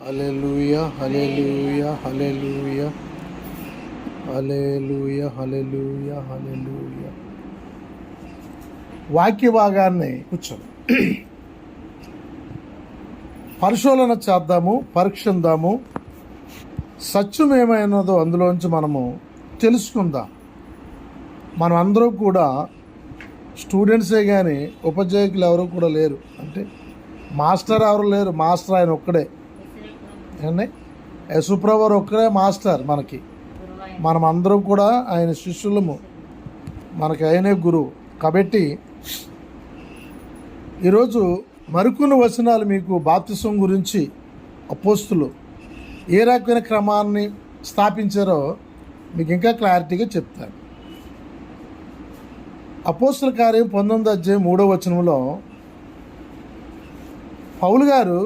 హల్లెలూయా హల్లెలూయా హల్లెలూయా హల్లెలూయా హల్లెలూయా హల్లెలూయా. వాక్య భాగాన్ని కూర్చోండి, పరిశోధన చేద్దాము, పరీక్షిద్దాము. సత్యం ఏమైనదో అందులోంచి మనము తెలుసుకుందాం. మనం అందరూ కూడా స్టూడెంట్సే కానీ ఉపాధ్యాయులు ఎవరు కూడా లేరు. అంటే మాస్టర్ ఎవరు లేరు, మాస్టర్ ఆయన ఒక్కడే. ఏమండి, యశుప్రభు ఒక్కడే మాస్టర్ మనకి. మనం అందరం కూడా ఆయన శిష్యులము, మనకి ఆయనే గురువు. కాబట్టి ఈరోజు మరికొన్ని వచనాలు మీకు బాప్తిసం గురించి అపోస్తులు ఏ రకమైన క్రమాన్ని స్థాపించారో మీకు ఇంకా క్లారిటీగా చెప్తాను. అపోస్తుల కార్యం 19వ అధ్యాయం 3వ వచనంలో పౌలు గారు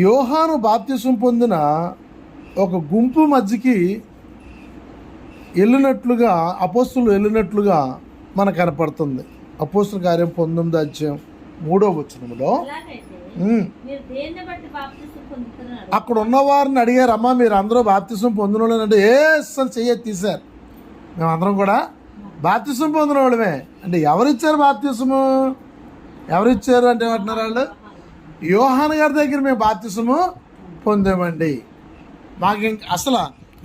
యోహాను బాప్తిసం పొందిన ఒక గుంపు మధ్యకి వెళ్ళినట్లుగా, అపోస్తులు వెళ్ళినట్లుగా మనకు కనపడుతుంది. అపోస్తుల కార్యం 19వ అధ్యాయం 3వ వచనంలో అక్కడ ఉన్నవారిని అడిగారు, అమ్మా మీరు అందరూ బాప్తిసం పొందిన అంటే అని చెయ్యి తీశారు. మేమందరం కూడా బాప్తిసం పొందిన వాళ్ళమే. అంటే ఎవరిచ్చారు బాప్తిసము? ఎవరిచ్చారు అంటే ఏమంటున్నారు వాళ్ళు? యోహాను గారి దగ్గర మేము బాప్తిసము పొందామండి. మాకు అసలు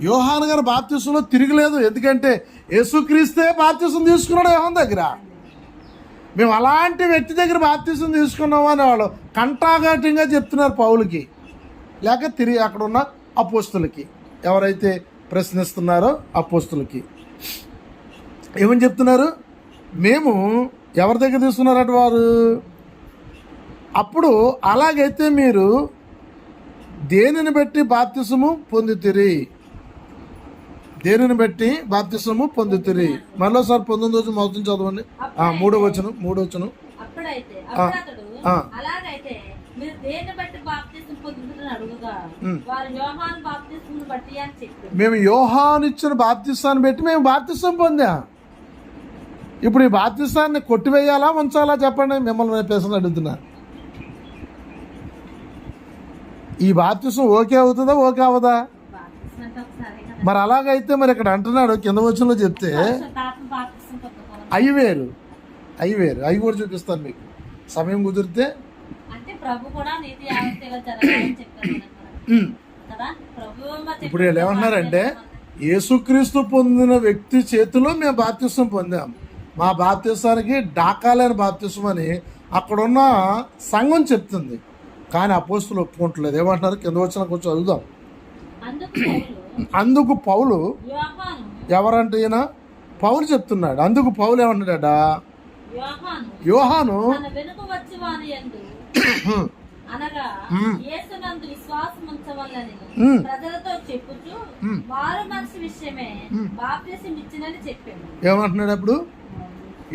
యోహాను గారి బాప్తిసంలో తిరగలేదు. ఎందుకంటే యేసుక్రీస్తే బాప్తిసం తీసుకున్నాడు యోహాను దగ్గర. మేము అలాంటి వ్యక్తి దగ్గర బాప్తిసం తీసుకున్నాము అని వాళ్ళు కంటాఘాటంగా చెప్తున్నారు పౌలుకి, లేక తిరిగి అక్కడ ఉన్న అపోస్తులకి, ఎవరైతే ప్రశ్నిస్తున్నారో అపోస్తులకి ఏమని చెప్తున్నారు? మేము ఎవరి దగ్గర తీసుకున్నారట వారు. అప్పుడు అలాగైతే మీరు దేనిని బట్టి బాప్తిసము పొందుతిరి? దేనిని బట్టి బాప్తిసము పొందుతిరి? మరోసారి 19వ వచనం మొదటి చదవండి. 3వ వచనం. మేము యోహాను ఇచ్చిన బాప్తిసాన్ని బట్టి మేము బాప్తిసం పొందాం. ఇప్పుడు ఈ బాప్తిసాన్ని కొట్టివేయాలా ఉంచాలా చెప్పండి? మిమ్మల్ని ప్రశ్న అడుగుతున్నా. ఈ బాప్తిసం ఓకే అవుతుందా, ఓకే అవదా? మరి అలాగైతే మరి ఇక్కడ అంటున్నాడు కింద వచనంలో చెప్తే అవి వేరు, అవి వేరు. అవి కూడా చూపిస్తాను మీకు సమయం కుదిరితే. ఇప్పుడు వీళ్ళు ఏమంటున్నారంటే యేసుక్రీస్తు పొందిన వ్యక్తి చేతిలో మేము బాప్తిసం పొందాం. మా బాప్తిసానికి డాకాలేని బాప్తిసం అని అక్కడున్న సంఘం చెప్తుంది. కానీ అపోస్తులు ఒప్పుకుంటలేదు. ఏమంటున్నారు? కింద వచ్చిన కొంచెం చదువుదాం. అందుకు పౌలు, ఎవరంటే ఈయన పౌలు చెప్తున్నాడు. అందుకు పౌలు ఏమంటాడ? యోహాను ఏమంటున్నాడు? అప్పుడు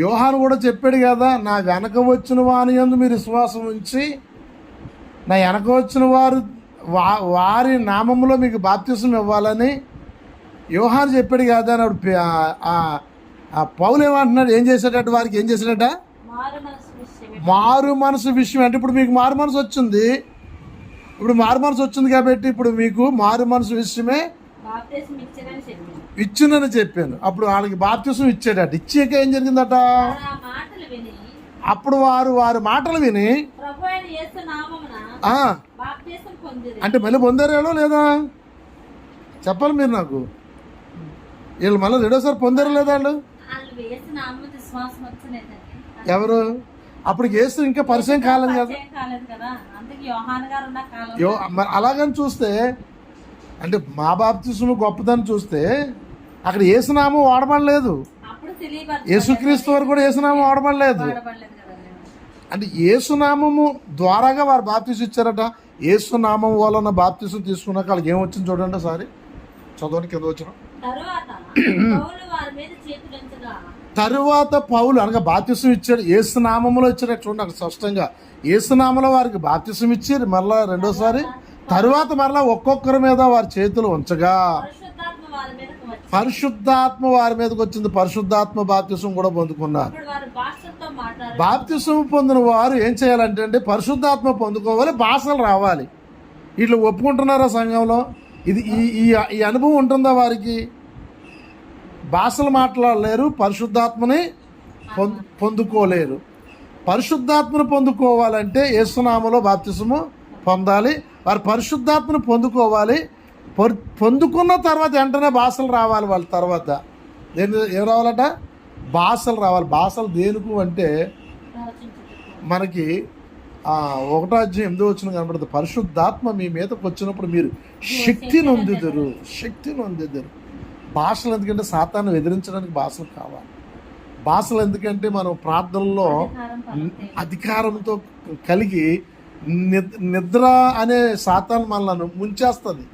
యోహాను కూడా చెప్పాడు కదా, నా వెనక వచ్చిన వాని యందు మీరు విశ్వాసం ఉంచి నా వెనక వచ్చిన వారి నామంలో మీకు బాప్తిసం ఇవ్వాలని యోహాను చెప్పాడు కదా అని అప్పుడు పౌలు ఏమంటున్నాడు? ఏం చేసేటట్టు వారికి? ఏం చేసేటట? మారు మనసు విషయం. అంటే ఇప్పుడు మీకు మారు మనసు వచ్చింది. ఇప్పుడు మారు మనసు వచ్చింది కాబట్టి ఇప్పుడు మీకు మారు మనసు విషయమే ఇచ్చిందని చెప్పాను. అప్పుడు వాళ్ళకి బాప్తిసం ఇచ్చాడట. ఇచ్చాక ఏం జరిగిందట? అప్పుడు వారి మాటలు విని అంటే మళ్ళీ పొందారేలో లేదా చెప్పాలి మీరు నాకు. వీళ్ళు మళ్ళీ రెండోసారి పొందారు లేదా వాళ్ళు? ఎవరు? అప్పుడు యేసు ఇంకా పరిచయం కాలేదు కదా. అలాగని చూస్తే అంటే మా బాప్తిసం గొప్పదని చూస్తే అక్కడ యేసునామం వాడబడలేదు. యేసుక్రీస్తు వారు కూడా యేసునామం వాడబడలేదు. అంటే యేసునామము ద్వారాగా వారు బాప్తిసం ఇచ్చారట. యేసునామం వలన బాప్తిసం తీసుకున్నాక వాళ్ళకి ఏమొచ్చింది చూడండి. సారీ చదవని కింద వచ్చిన తరువాత పౌలు అనగా బాప్తిసం ఇచ్చాడు. యేసునామంలో ఇచ్చాడు. చూడండి అక్కడ స్పష్టంగా యేసునామంలో వారికి బాప్తిసం ఇచ్చారు. మరలా రెండోసారి తరువాత మరలా ఒక్కొక్కరి మీద వారి చేతులు ఉంచగా పరిశుద్ధాత్మ వారి మీదకి వచ్చింది. పరిశుద్ధాత్మ బాప్తిసం కూడా పొందుకున్నారు. మాట్లాడు. బాప్తిసం పొందిన వారు ఏం చేయాలంటే అండి పరిశుద్ధాత్మ పొందుకోవాలి, భాషలు రావాలి. ఇట్లా ఒప్పుకుంటున్నారా సంఘంలో? ఇది ఈ ఈ ఈ అనుభవం ఉంటుందా వారికి? భాషలు మాట్లాడలేరు, పరిశుద్ధాత్మని పొందుకోలేరు. పరిశుద్ధాత్మను పొందుకోవాలంటే యేసునామములో బాప్తిసము పొందాలి. వారు పరిశుద్ధాత్మను పొందుకోవాలి. పొందుకున్న తర్వాత వెంటనే భాషలు రావాలి. వాళ్ళ తర్వాత ఏం రావాలట? భాషలు రావాలి. భాషలు దేనికి అంటే మనకి 1వ అధ్యాయం 8వ వచనం కనబడుతుంది. పరిశుద్ధాత్మ మీ మీదకి వచ్చినప్పుడు మీరు శక్తి నొందుదురు. భాషలు ఎందుకంటే సాతాన్ని ఎదిరించడానికి భాషలు కావాలి. భాషలు ఎందుకంటే మనం ప్రార్థనలో అధికారంతో కలిగి నిద్ర అనే సాతాను మనల్ని ముంచేస్తుంది.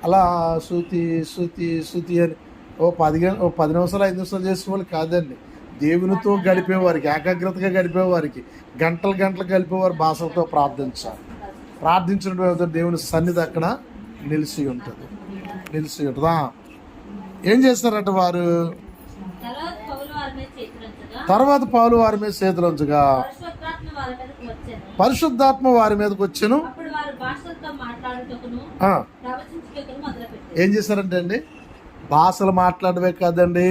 అలా శృతి అని ఓ 10 నిమిషాలు 5 నిమిషాలు చేసేవాళ్ళు కాదండి. దేవునితో గడిపేవారికి, ఏకాగ్రతగా గడిపేవారికి, గంటలు గడిపేవారు భాషలతో ప్రార్థించాలి. ప్రార్థించిన దేవుని సన్నిధి అక్కడ నిలిచి ఉంటుంది. ఏం చేస్తారట వారు? తర్వాత పౌలు వారి మీద చేతులుంచగా పరిశుద్ధాత్మ వారి మీదకి వచ్చెను. ఏం చేశారంటే అండి భాషలు మాట్లాడమే కాదండి,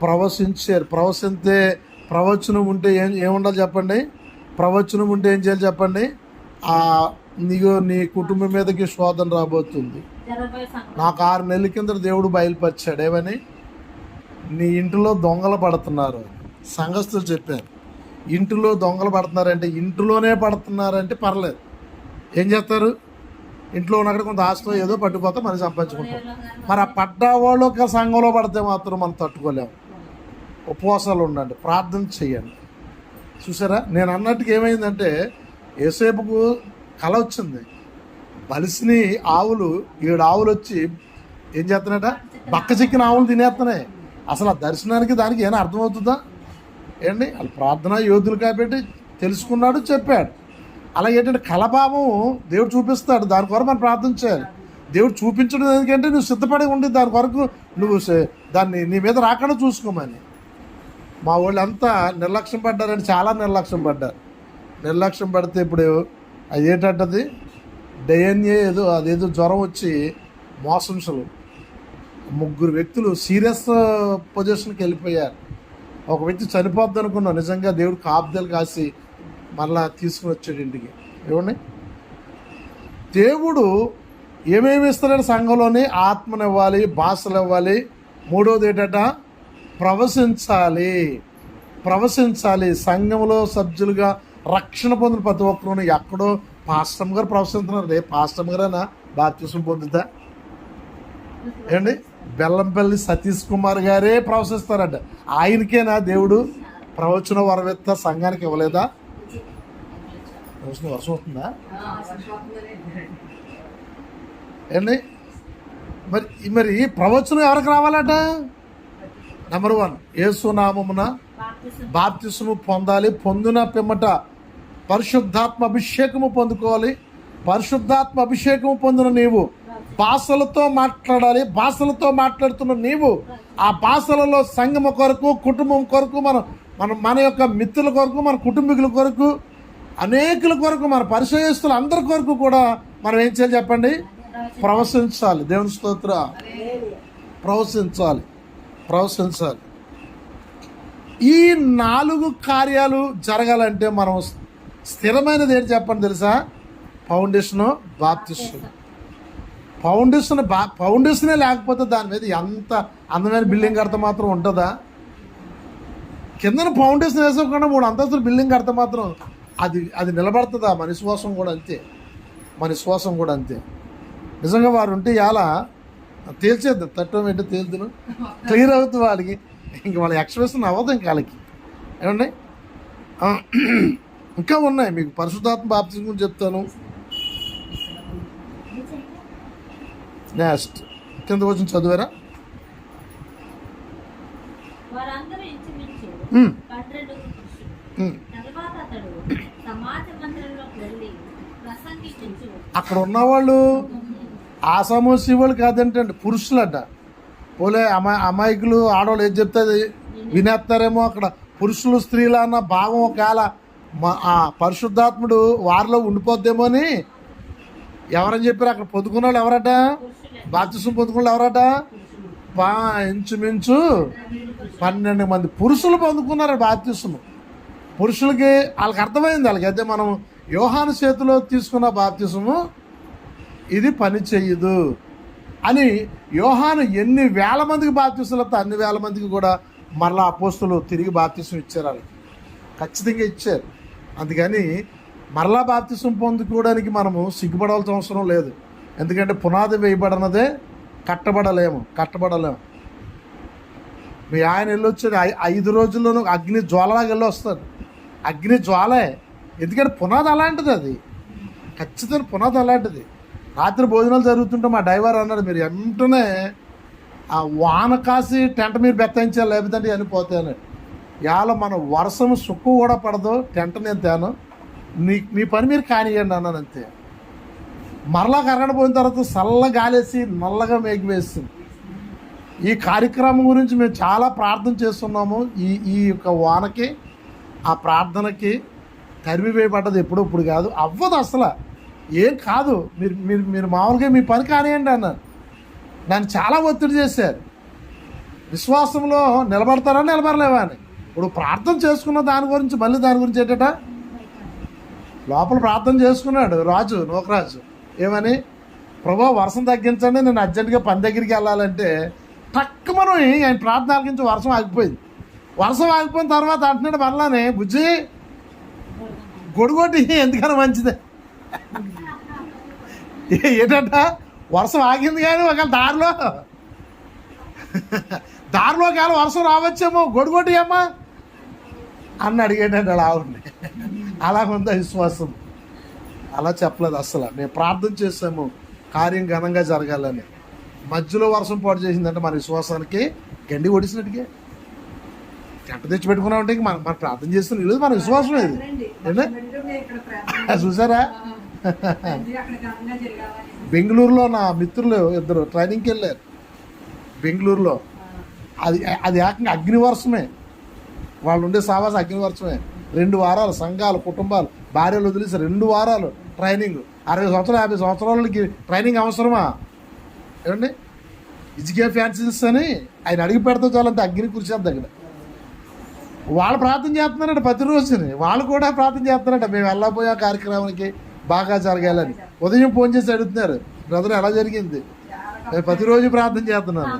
ప్రవశించారు. ప్రవశించే ప్రవచనం ఉంటే ఏముండాలి చెప్పండి? ప్రవచనం ఉంటే ఏం చేయాలి చెప్పండి? నీ కుటుంబం మీదకి శోధన రాబోతుంది. నాకు 6 నెలల కింద దేవుడు బయలుపరిచాడు. ఏమని? నీ ఇంటిలో దొంగలు పడుతున్నారు. సంఘస్థులు చెప్పారు, ఇంటిలో దొంగలు పడుతున్నారంటే ఇంటిలోనే పడుతున్నారంటే పర్లేదు. ఏం చేస్తారు? ఇంట్లో ఉన్నక్కడ కొంత ఆస్తిలో ఏదో పట్టుకోతే మనం సంపాదించుకుంటాం. మరి ఆ పడ్డవాళ్ళు ఒక సంఘంలో పడితే మాత్రం మనం తట్టుకోలేము. ఉపవాసాలు ఉండండి, ప్రార్థన చేయండి. చూసారా, నేను అన్నట్టుగా ఏమైందంటే ఏసేపుకు కళ వచ్చింది. బలిసిని ఆవులు 7 ఆవులు వచ్చి ఏం చేస్తున్నాయట? బక్క చిక్కిన ఆవులు తినేస్తున్నాయి. అసలు ఆ దర్శనానికి దానికి ఏమైనా అర్థమవుతుందా ఏంటి? వాళ్ళు ప్రార్థన యోధులు కాబట్టి తెలుసుకున్నాడు, చెప్పాడు. అలాగే ఏంటంటే కళభావం దేవుడు చూపిస్తాడు. దాని కొరకు మనం ప్రార్థన చేయాలి. దేవుడు చూపించడం ఎందుకంటే నువ్వు సిద్ధపడి ఉండి దాని కొరకు నువ్వు దాన్ని నీ మీద రాకుండా చూసుకోమని. మా వాళ్ళు అంతా నిర్లక్ష్యం పడ్డారని, చాలా నిర్లక్ష్యం పడ్డారు. నిర్లక్ష్యం పడితే ఇప్పుడు అది ఏంటంటది DNA అదేదో జ్వరం వచ్చి మోషన్స్లు 3 వ్యక్తులు సీరియస్ పొజిషన్కి వెళ్ళిపోయారు. ఒక వ్యక్తి చనిపోద్ది అనుకున్నాం, నిజంగా దేవుడు కాపుదలు కాసి మళ్ళా తీసుకుని వచ్చాడు ఇంటికి. ఏమండి, దేవుడు ఏమేమి ఇస్తాడని సంఘంలోని ఆత్మనివ్వాలి, భాషలు ఇవ్వాలి. 3వది ఏంటంట? ప్రవశించాలి. సంఘంలో సభ్యులుగా రక్షణ పొందిన ప్రతి ఒక్కరు ఎక్కడో పాస్టమ్ గారు ప్రవశిస్తున్నారు. రే పాస్టమ్ గారైనా బాప్తిసం పొందుతా ఏండి? బెల్లంపల్లి సతీష్ కుమార్ గారే ప్రవశిస్తారంట. ఆయనకేనా దేవుడు ప్రవచన వరవెత్త సంఘానికి ఇవ్వలేదా? వర్షం వస్తుందా ఏండి? మరి ప్రవచనం ఎవరికి రావాలట? నెంబర్ 1 యేసునామమున బాప్తిసము పొందాలి. పొందిన పిమ్మట పరిశుద్ధాత్మ అభిషేకము పొందుకోవాలి. పరిశుద్ధాత్మ అభిషేకము పొందిన నీవు భాషలతో మాట్లాడాలి. భాషలతో మాట్లాడుతున్న నీవు ఆ భాషలలో సంఘం కొరకు, కుటుంబం కొరకు, మన యొక్క మిత్రుల కొరకు, మన కుటుంబీకుల కొరకు, అనేకుల కొరకు, మన పరిచయస్తులు అందరి కొరకు కూడా మనం ఏం చేయాలి చెప్పండి? ప్రవశించాలి. దేవుని స్తోత్ర. ప్రవశించాలి. ఈ 4 కార్యాలు జరగాలంటే మనం స్థిరమైనది ఏంటి చెప్పండి తెలుసా? ఫౌండేషను బాప్తిసం. ఫౌండేషనే లేకపోతే దాని మీద ఎంత అందమైన బిల్డింగ్ కడితే మాత్రం ఉంటుందా? కిందన ఫౌండేషన్ వేసుకోకుండా 3 అంతస్తులు బిల్డింగ్ కడితే మాత్రం అది నిలబడుతుందా? మన విశ్వాసం కూడా అంతే. నిజంగా వారు ఉంటే ఇలా తేల్చేద్దాం. తట్టం ఏంటో తేల్తును క్లియర్ అవుతుంది వాళ్ళకి. ఇంక వాళ్ళ ఎక్స్ప్రెషన్ అవ్వదు ఇంక వాళ్ళకి. ఏమండి, ఇంకా ఉన్నాయి. మీకు పరిశుద్ధాత్మ బాప్తిసం గురించి చెప్తాను. నెక్స్ట్ కింద వచ్చిన చదివారా? అక్కడ ఉన్నవాళ్ళు ఆసామోసి వాళ్ళు కాదంటండి, పురుషులట. పోలే అమాయకులు ఆడవాళ్ళు ఏది చెప్తే వినేస్తారేమో. అక్కడ పురుషులు స్త్రీల అన్న భావం ఒకవేళ ఆ పరిశుద్ధాత్ముడు వారిలో ఉండిపోద్దేమో అని ఎవరని చెప్పారు? అక్కడ పొందుకున్న వాళ్ళు ఎవరట? బాప్తిసం పొందుకున్న వాళ్ళు ఎవరట? ఇంచుమించు 12 మంది పురుషులు పొందుకున్నారు బాప్తిసము. పురుషులకి వాళ్ళకి అర్థమైంది, వాళ్ళకైతే మనం యోహాను చేతిలో తీసుకున్న బాప్తిసము ఇది పని చెయ్యదు అని. యోహాను ఎన్ని వేల మందికి బాప్తిసంతో అన్ని వేల మందికి కూడా మరలా అపోస్తులు తిరిగి బాప్తిసం ఇచ్చారు. వాళ్ళకి ఖచ్చితంగా ఇచ్చారు. అందుకని మరలా బాప్తిసం పొందుకోవడానికి మనము సిగ్గుపడాల్సిన అవసరం లేదు. ఎందుకంటే పునాది వేయబడినదే కట్టబడలేము. మీ ఆయన వెళ్ళొచ్చేది 5 రోజుల్లోనూ అగ్ని జ్వాలలాగా వెళ్ళి వస్తాడు. అగ్ని జ్వాలే, ఎందుకంటే పునాది అలాంటిది. అది ఖచ్చితంగా పునాది అలాంటిది. రాత్రి భోజనాలు జరుగుతుంటే మా డ్రైవర్ అన్నాడు, మీరు వెంటనే ఆ వాన కాసి టెంట్ మీరు బెత్తాయించాలి, లేకపోతే అని పోతాను. ఇవాళ మన వర్షం సుక్కు కూడా పడదు, టెంట్ నేను తేను, మీ పని మీరు కానివ్వండి అన్నాను. అంతే. మరలా కరగడ పోయిన తర్వాత చల్ల గాలేసి నల్లగా మేఘ వేస్తుంది. ఈ కార్యక్రమం గురించి మేము చాలా ప్రార్థన చేస్తున్నాము. ఈ యొక్క వానకి ఆ ప్రార్థనకి తరిమి వేయబడ్డది ఎప్పుడో ఇప్పుడు కాదు, అవ్వదు అసలు, ఏం కాదు. మీరు మామూలుగా మీ పని కానివ్వండి అన్నారు. నన్ను చాలా ఒత్తిడి చేశారు. విశ్వాసంలో నిలబడతారా నిలబడలేవా అని. ఇప్పుడు ప్రార్థన చేసుకున్న దాని గురించి మళ్ళీ దాని గురించి ఏంటట, లోపల ప్రార్థన చేసుకున్నాడు రాజు, నూకరాజు. ఏమని? ప్రభా వర్షం తగ్గించండి, నేను అర్జెంటుగా పని దగ్గరికి వెళ్ళాలంటే టక్కు మనం ఆయన ప్రార్థన ఆలకించి వర్షం ఆగిపోయింది. వర్షం ఆగిపోయిన తర్వాత అంటున్నాడు మళ్ళానే, బుజ్జి గొడుగొట్టి ఎందుకన్నా మంచిదే. ఏంటంట, వర్షం ఆగింది కానీ ఒకవేళ దారిలో ఒకవేళ వర్షం రావచ్చేమో, గొడుగొట్టి అమ్మా అన్న అడిగేటంటే అలా ఉంది. అలాగుందా విశ్వాసం? అలా చెప్పలేదు అసలు. మేము ప్రార్థన చేసాము కార్యం ఘనంగా జరగాలని. మధ్యలో వర్షం పాటు చేసిందంటే మన విశ్వాసానికి గండి ఒడిసినట్టుగా. గంట తెచ్చి పెట్టుకున్నామంటే మన ప్రార్థన చేస్తున్న లేదు, మన విశ్వాసం ఇది. చూసారా? బెంగళూరులో నా మిత్రులు 2 ట్రైనింగ్కి వెళ్ళారు. బెంగళూరులో అది ఏకంగా అగ్నివర్షమే. వాళ్ళు ఉండే సావాస అగ్నివర్షమే. 2 వారాలు సంఘాలు, కుటుంబాలు, భార్యలు వదిలేసి 2 వారాలు ట్రైనింగ్. 60 సంవత్సరాలు 50 సంవత్సరాలకి ట్రైనింగ్ అవసరమా? ఏమండి, ఇజికే ఫ్యాన్సీస్ అని ఆయన అడిగి పెడతా చాలంటే అగ్ని కురిసేది దగ్గర. వాళ్ళు ప్రార్థన చేస్తున్నారంట ప్రతిరోజుని. వాళ్ళు కూడా ప్రార్థన చేస్తున్నారంట, మేము వెళ్ళబోయే కార్యక్రమానికి బాగా జరగాలని. ఉదయం ఫోన్ చేసి అడుగుతున్నారు, బ్రదర్ ఎలా జరిగింది? నేను ప్రతిరోజు ప్రార్థన చేస్తున్నాను.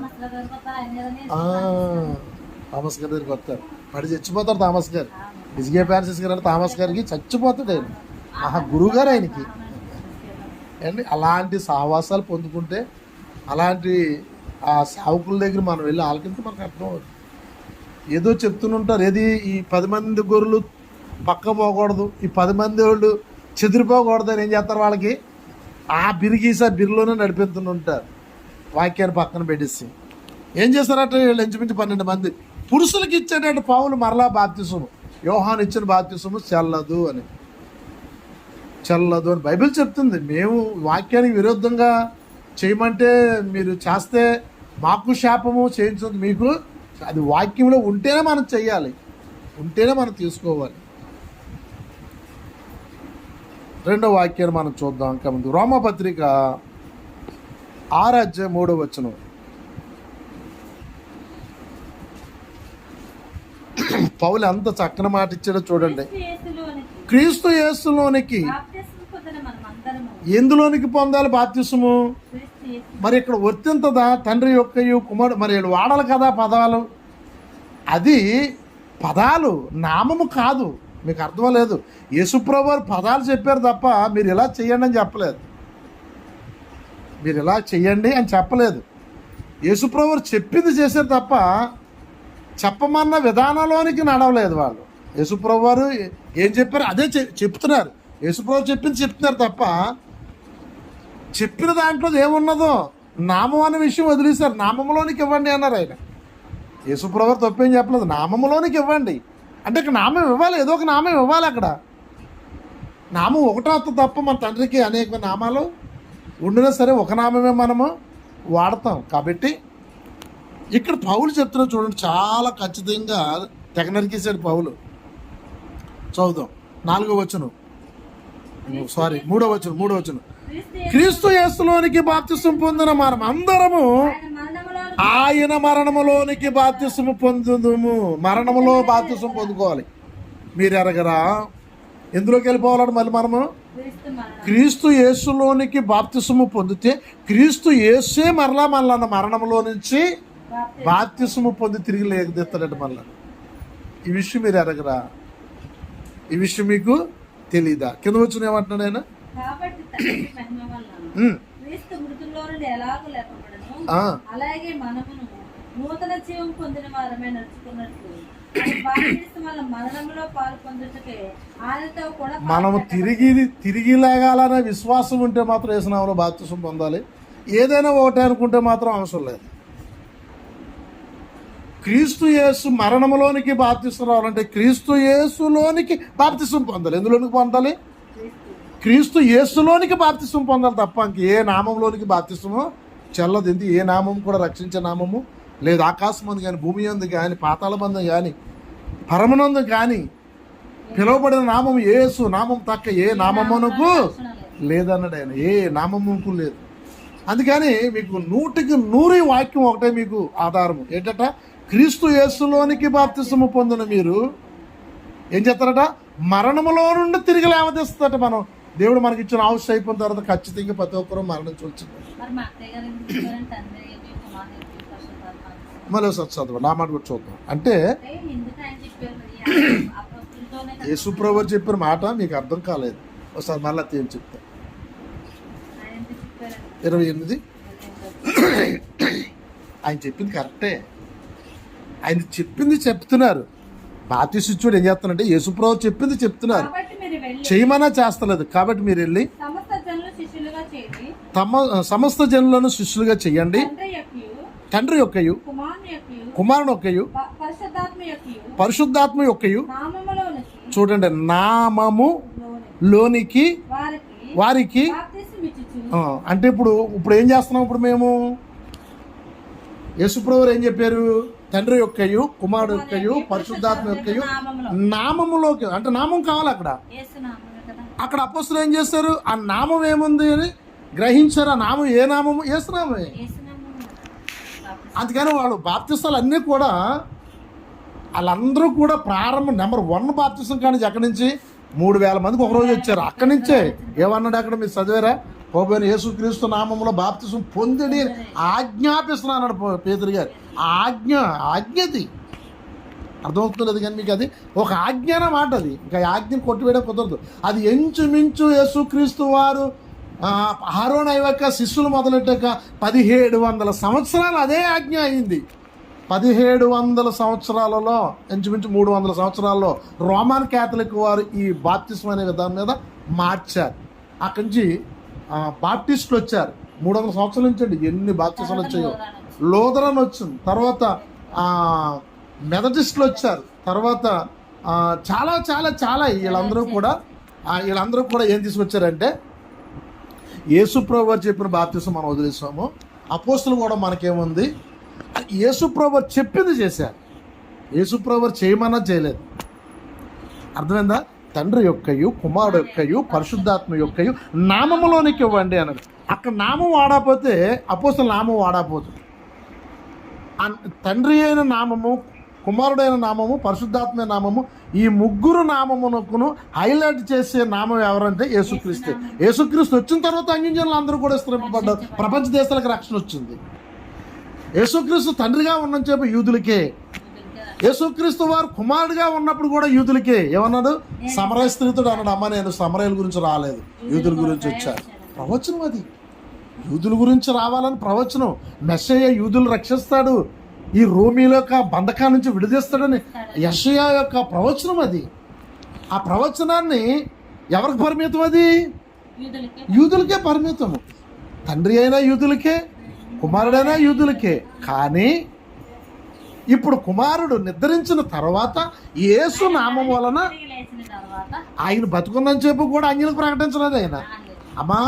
థామస్ గారి దగ్గరికి వస్తారు, పడి చచ్చిపోతారు థామస్ గారు. ఇజికే ఫ్యాన్సీస్ గారు అంటే థామస్ గారికి చచ్చిపోతాడు ఆయన, మహా గురువు గారు ఆయనకి. అండి అలాంటి సహవాసాలు పొందుకుంటే, అలాంటి ఆ సేవకుల దగ్గర మనం వెళ్ళి ఆలకించి మనకు అర్థమవుతుంది. ఏదో చెప్తుంటారు, ఏది ఈ 10 మంది గొర్రెలు పక్క పోకూడదు, ఈ 10 మంది వాళ్ళు చెదిరిపోకూడదు అని ఏం చేస్తారు, వాళ్ళకి ఆ బిరిగీసా బిర్లోనే నడిపిస్తుంటారు. వాక్యాన్ని పక్కన పెట్టేసి ఏం చేస్తారట, వీళ్ళు ఇంచుమించు 12 మంది పురుషులకి ఇచ్చేటట్టు పౌలు మరలా బాప్తిసము, యోహాను ఇచ్చిన బాప్తిసము చెల్లదు అని బైబిల్ చెప్తుంది. మేము వాక్యానికి విరుద్ధంగా చేయమంటే మీరు చేస్తే మాకు శాపము, చేయించదు మీకు. అది వాక్యంలో ఉంటేనే మనం చెయ్యాలి, ఉంటేనే మనం తీసుకోవాలి. 2వ వాక్యాన్ని మనం చూద్దాం. ఇంకా ముందు రోమపత్రిక 6:3 పౌలు ఎంత చక్కని మాట ఇచ్చాడో చూడండి. క్రీస్తు యేసులోనికి ఎందులోనికి పొందాలి బాప్తిసము? మరి ఇక్కడ వర్తింతదా? తండ్రి యొక్కయు కుమారుడు, మరి వాడాలి కదా పదాలు. అది పదాలు, నామము కాదు. మీకు అర్థం లేదు. యేసుప్రభు వారు పదాలు చెప్పారు తప్ప మీరు ఇలా చెయ్యండి అని చెప్పలేదు. మీరు ఇలా చెయ్యండి అని చెప్పలేదు. యేసుప్రభు వారు చెప్పింది చేశారు తప్ప చెప్పమన్న విధానంలోనికి నడవలేదు వాళ్ళు. యేసుప్రభు వారు ఏం చెప్పారు అదే చెప్తున్నారు. యేసుప్రభు చెప్పింది చెప్తున్నారు తప్ప చెప్పిన దాంట్లో ఏమున్నదో నామం అనే విషయం వదిలేశారు. నామంలోనికి ఇవ్వండి అన్నారు ఆయన. యేసుప్రభు వారు తప్పేం చెప్పలేదు, నామంలోనికి ఇవ్వండి అంటే ఇక్కడ నామం ఇవ్వాలి, ఏదో ఒక నామం ఇవ్వాలి. అక్కడ నామం ఒకటో తప్ప మన తండ్రికి అనేక నామాలు ఉండినా సరే ఒక నామమే మనము వాడతాం. కాబట్టి ఇక్కడ పౌలు చెప్తున్నా చూడండి, చాలా ఖచ్చితంగా తెగ నరికేశాడు పౌలు. చదువుదాం 4వ వచనం, సారీ 3వ వచనం. క్రీస్తు యేసులోనికి బాప్తిసం పొందిన మనం అందరము ఆయన మరణములోనికి బాప్తిసము పొందుదుము. మరణములో బాప్తిసం పొందుకోవాలి. మీరు ఎరగరా ఎందులోకి వెళ్ళిపోవాలంటే మళ్ళీ మనము క్రీస్తు యేసులోనికి బాప్తిసము పొందితే క్రీస్తు యేసే మరలా మరణంలో నుంచి బాప్తిసము పొంది తిరిగి లేకెత్తాడంట మళ్ళా. ఈ విషయం మీరు ఎరగరా? ఈ విషయం మీకు తెలీదా? కింద వచ్చిన ఏమంటున్నాడు ఆయన? అలాగే మనమును నూతన జీవం పొందిన వారమే నడుచుకున్నట్లు మనము తిరిగి లేగాలనే విశ్వాసం ఉంటే మాత్రం యేసునామములో బాప్తిసం పొందాలి. ఏదైనా ఒకటే అనుకుంటే మాత్రం అవసరం లేదు. క్రీస్తు యేసు మరణములోనికి బాప్తిసం రావాలంటే క్రీస్తు యేసులోనికి బాప్తిసం పొందాలి. ఎందులోనికి పొందాలి? క్రీస్తు యేసులోనికి బాప్తిసం పొందాలి తప్ప ఇంక ఏ నామంలోనికి బాప్తిసమో చెల్లదు. ఎందుకు? ఏ నామం కూడా రక్షించే నామము లేదు. ఆకాశం అందు కానీ, భూమి అందు కానీ, పాతాళ బంధం కానీ, పరమనందు కానీ పిలువబడిన నామం యేసు నామం తక్క ఏ నామమునకు లేదన్నాడు ఆయన. ఏ నామమునకు లేదు. అందుకని మీకు 100% వాక్యం ఒకటే మీకు ఆధారము ఏంటట? క్రీస్తు యేసులోనికి బాప్తిసము పొందిన మీరు ఏం చేస్తారట? మరణములో నుండి తిరిగి లేవదీస్తారట. మనం దేవుడు మనకి ఇచ్చిన ఆయుష్ అయిపోయిన తర్వాత ఖచ్చితంగా ప్రతి ఒక్కరూ మరణించవలసింది. మళ్ళీ చదవండి ఆ మాట కూడా చూద్దాం. అంటే యేసుప్రభు చెప్పిన మాట మీకు అర్థం కాలేదు. ఒకసారి మళ్ళీ ఏం చెప్తా 28 ఆయన చెప్పింది కరెక్టే. ఆయన చెప్పింది చెప్తున్నారు. బాప్తిస్మిచ్చుడు ఏం చేస్తున్నారంటే యేసుప్రభు చెప్పింది చెప్తున్నారు. చేయమన్నా చేస్తలేదు. కాబట్టి మీరు వెళ్ళి సమస్త జనులను శిష్యులుగా చెయ్యండి. తండ్రి యొక్కయు కుమారుని యొక్కయు పరిశుద్ధాత్మ యొక్కయు చూడండి నామము లోనికి వారికి అంటే ఇప్పుడు ఏం చేస్తున్నాం? ఇప్పుడు మేము యేసుప్రభు ఏం చెప్పారు? తండ్రి యొక్కయు కుమారుడు యొక్కయు పరిశుద్ధాత్మ యొక్కయు నామములోకి, అంటే నామం కావాలి అక్కడ అపోస్తులు ఏం చేస్తారు? ఆ నామం ఏముంది అని గ్రహించారు. ఆ నామం ఏ నామము? యేసునామే. అందుకని వాళ్ళు బాప్తిస్తాలు అన్నీ కూడా వాళ్ళందరూ కూడా ప్రారంభం నెంబర్ 1 బాప్తిసం కానీ అక్కడి నుంచి 3000 మందికి ఒకరోజు వచ్చారు. అక్కడి నుంచే ఏమన్నాడు అక్కడ మీరు చదివారా? పోబోయిన యేసుక్రీస్తు నామంలో బాప్తిసం పొందిడి ఆజ్ఞాపిస్తున్నాడు పేతురు గారు. ఆజ్ఞది అర్థమవుతున్నది. కానీ మీకు అది ఒక ఆజ్ఞాన మాట. అది ఇంకా ఆజ్ఞను కొట్టివేయడం కుదరదు. అది ఇంచుమించు యేసుక్రీస్తు వారు ఆరోన్ అయ్యాక శిష్యులు మొదలెట్టాక 1700 సంవత్సరాలు అదే ఆజ్ఞ అయింది. 1700 సంవత్సరాలలో ఇంచుమించు 300 సంవత్సరాల్లో రోమన్ క్యాథలిక్ వారు ఈ బాప్తిసం అనే విధానం మీద మార్చారు. అక్కడి నుంచి బాప్టిస్టులు వచ్చారు. 300 సంవత్సరాల నుంచి అండి ఎన్ని బాప్తిసాలు వచ్చాయో. లూథరన్ వచ్చింది, తర్వాత మెథడిస్టులు వచ్చారు, తర్వాత చాలా చాలా చాలా వీళ్ళందరూ కూడా ఏం తీసుకొచ్చారంటే యేసుప్రభు చెప్పిన బాప్తిసం మనం వదిలేసాము. అపోస్తులు కూడా మనకేముంది? యేసుప్రభు చెప్పింది చేశారు. యేసుప్రభు చేయమన్నా చేయలేదు. అర్థమైందా? తండ్రి యొక్కయు కుమారుడు యొక్కయు పరిశుద్ధాత్మ యొక్కయు నామములోనికి ఇవ్వండి అన్నాడు. అక్కడ నామం వాడకపోతే అపోస్తుల నామం వాడకపోతుంది. తండ్రి అయిన నామము, కుమారుడైన నామము, పరిశుద్ధాత్మ నామము, ఈ ముగ్గురు నామమునకును హైలైట్ చేసే నామం ఎవరంటే యేసుక్రీస్తు. యేసుక్రీస్తు వచ్చిన తర్వాత అన్యజనులు అందరూ కూడా స్థిరపడ్డారు. ప్రపంచ దేశాలకు రక్షణ వచ్చింది. యేసుక్రీస్తు తండ్రిగా ఉన్న చెప్పి యూదులకే, యేసుక్రీస్తు వారు కుమారుడిగా ఉన్నప్పుడు కూడా యూదులకే. ఏమన్నాడు? సమరయ స్త్రీతుడు అన్నాడు. అమ్మ నేను సమరయుల గురించి రాలేదు, యూదుల గురించి వచ్చాను. ప్రవచనం అది. యూదుల గురించి రావాలని ప్రవచనం. మెస్సయ్య యూదులు రక్షిస్తాడు, ఈ రోమీల యొక్క బంధకా నుంచి విడుదీస్తాడని యెషయా యొక్క ప్రవచనం అది. ఆ ప్రవచనాన్ని ఎవరికి పరిమితం? అది యూదులకే పరిమితము. తండ్రి అయినా యూదులకే, కుమారుడైనా యూదులకే. కానీ ఇప్పుడు కుమారుడు నిద్రించిన తర్వాత యేసు నామం వలన ఆయన బతుకున్నని చెప్పి కూడా అన్యులకు ప్రకటించలేదు ఆయన. అమ్మా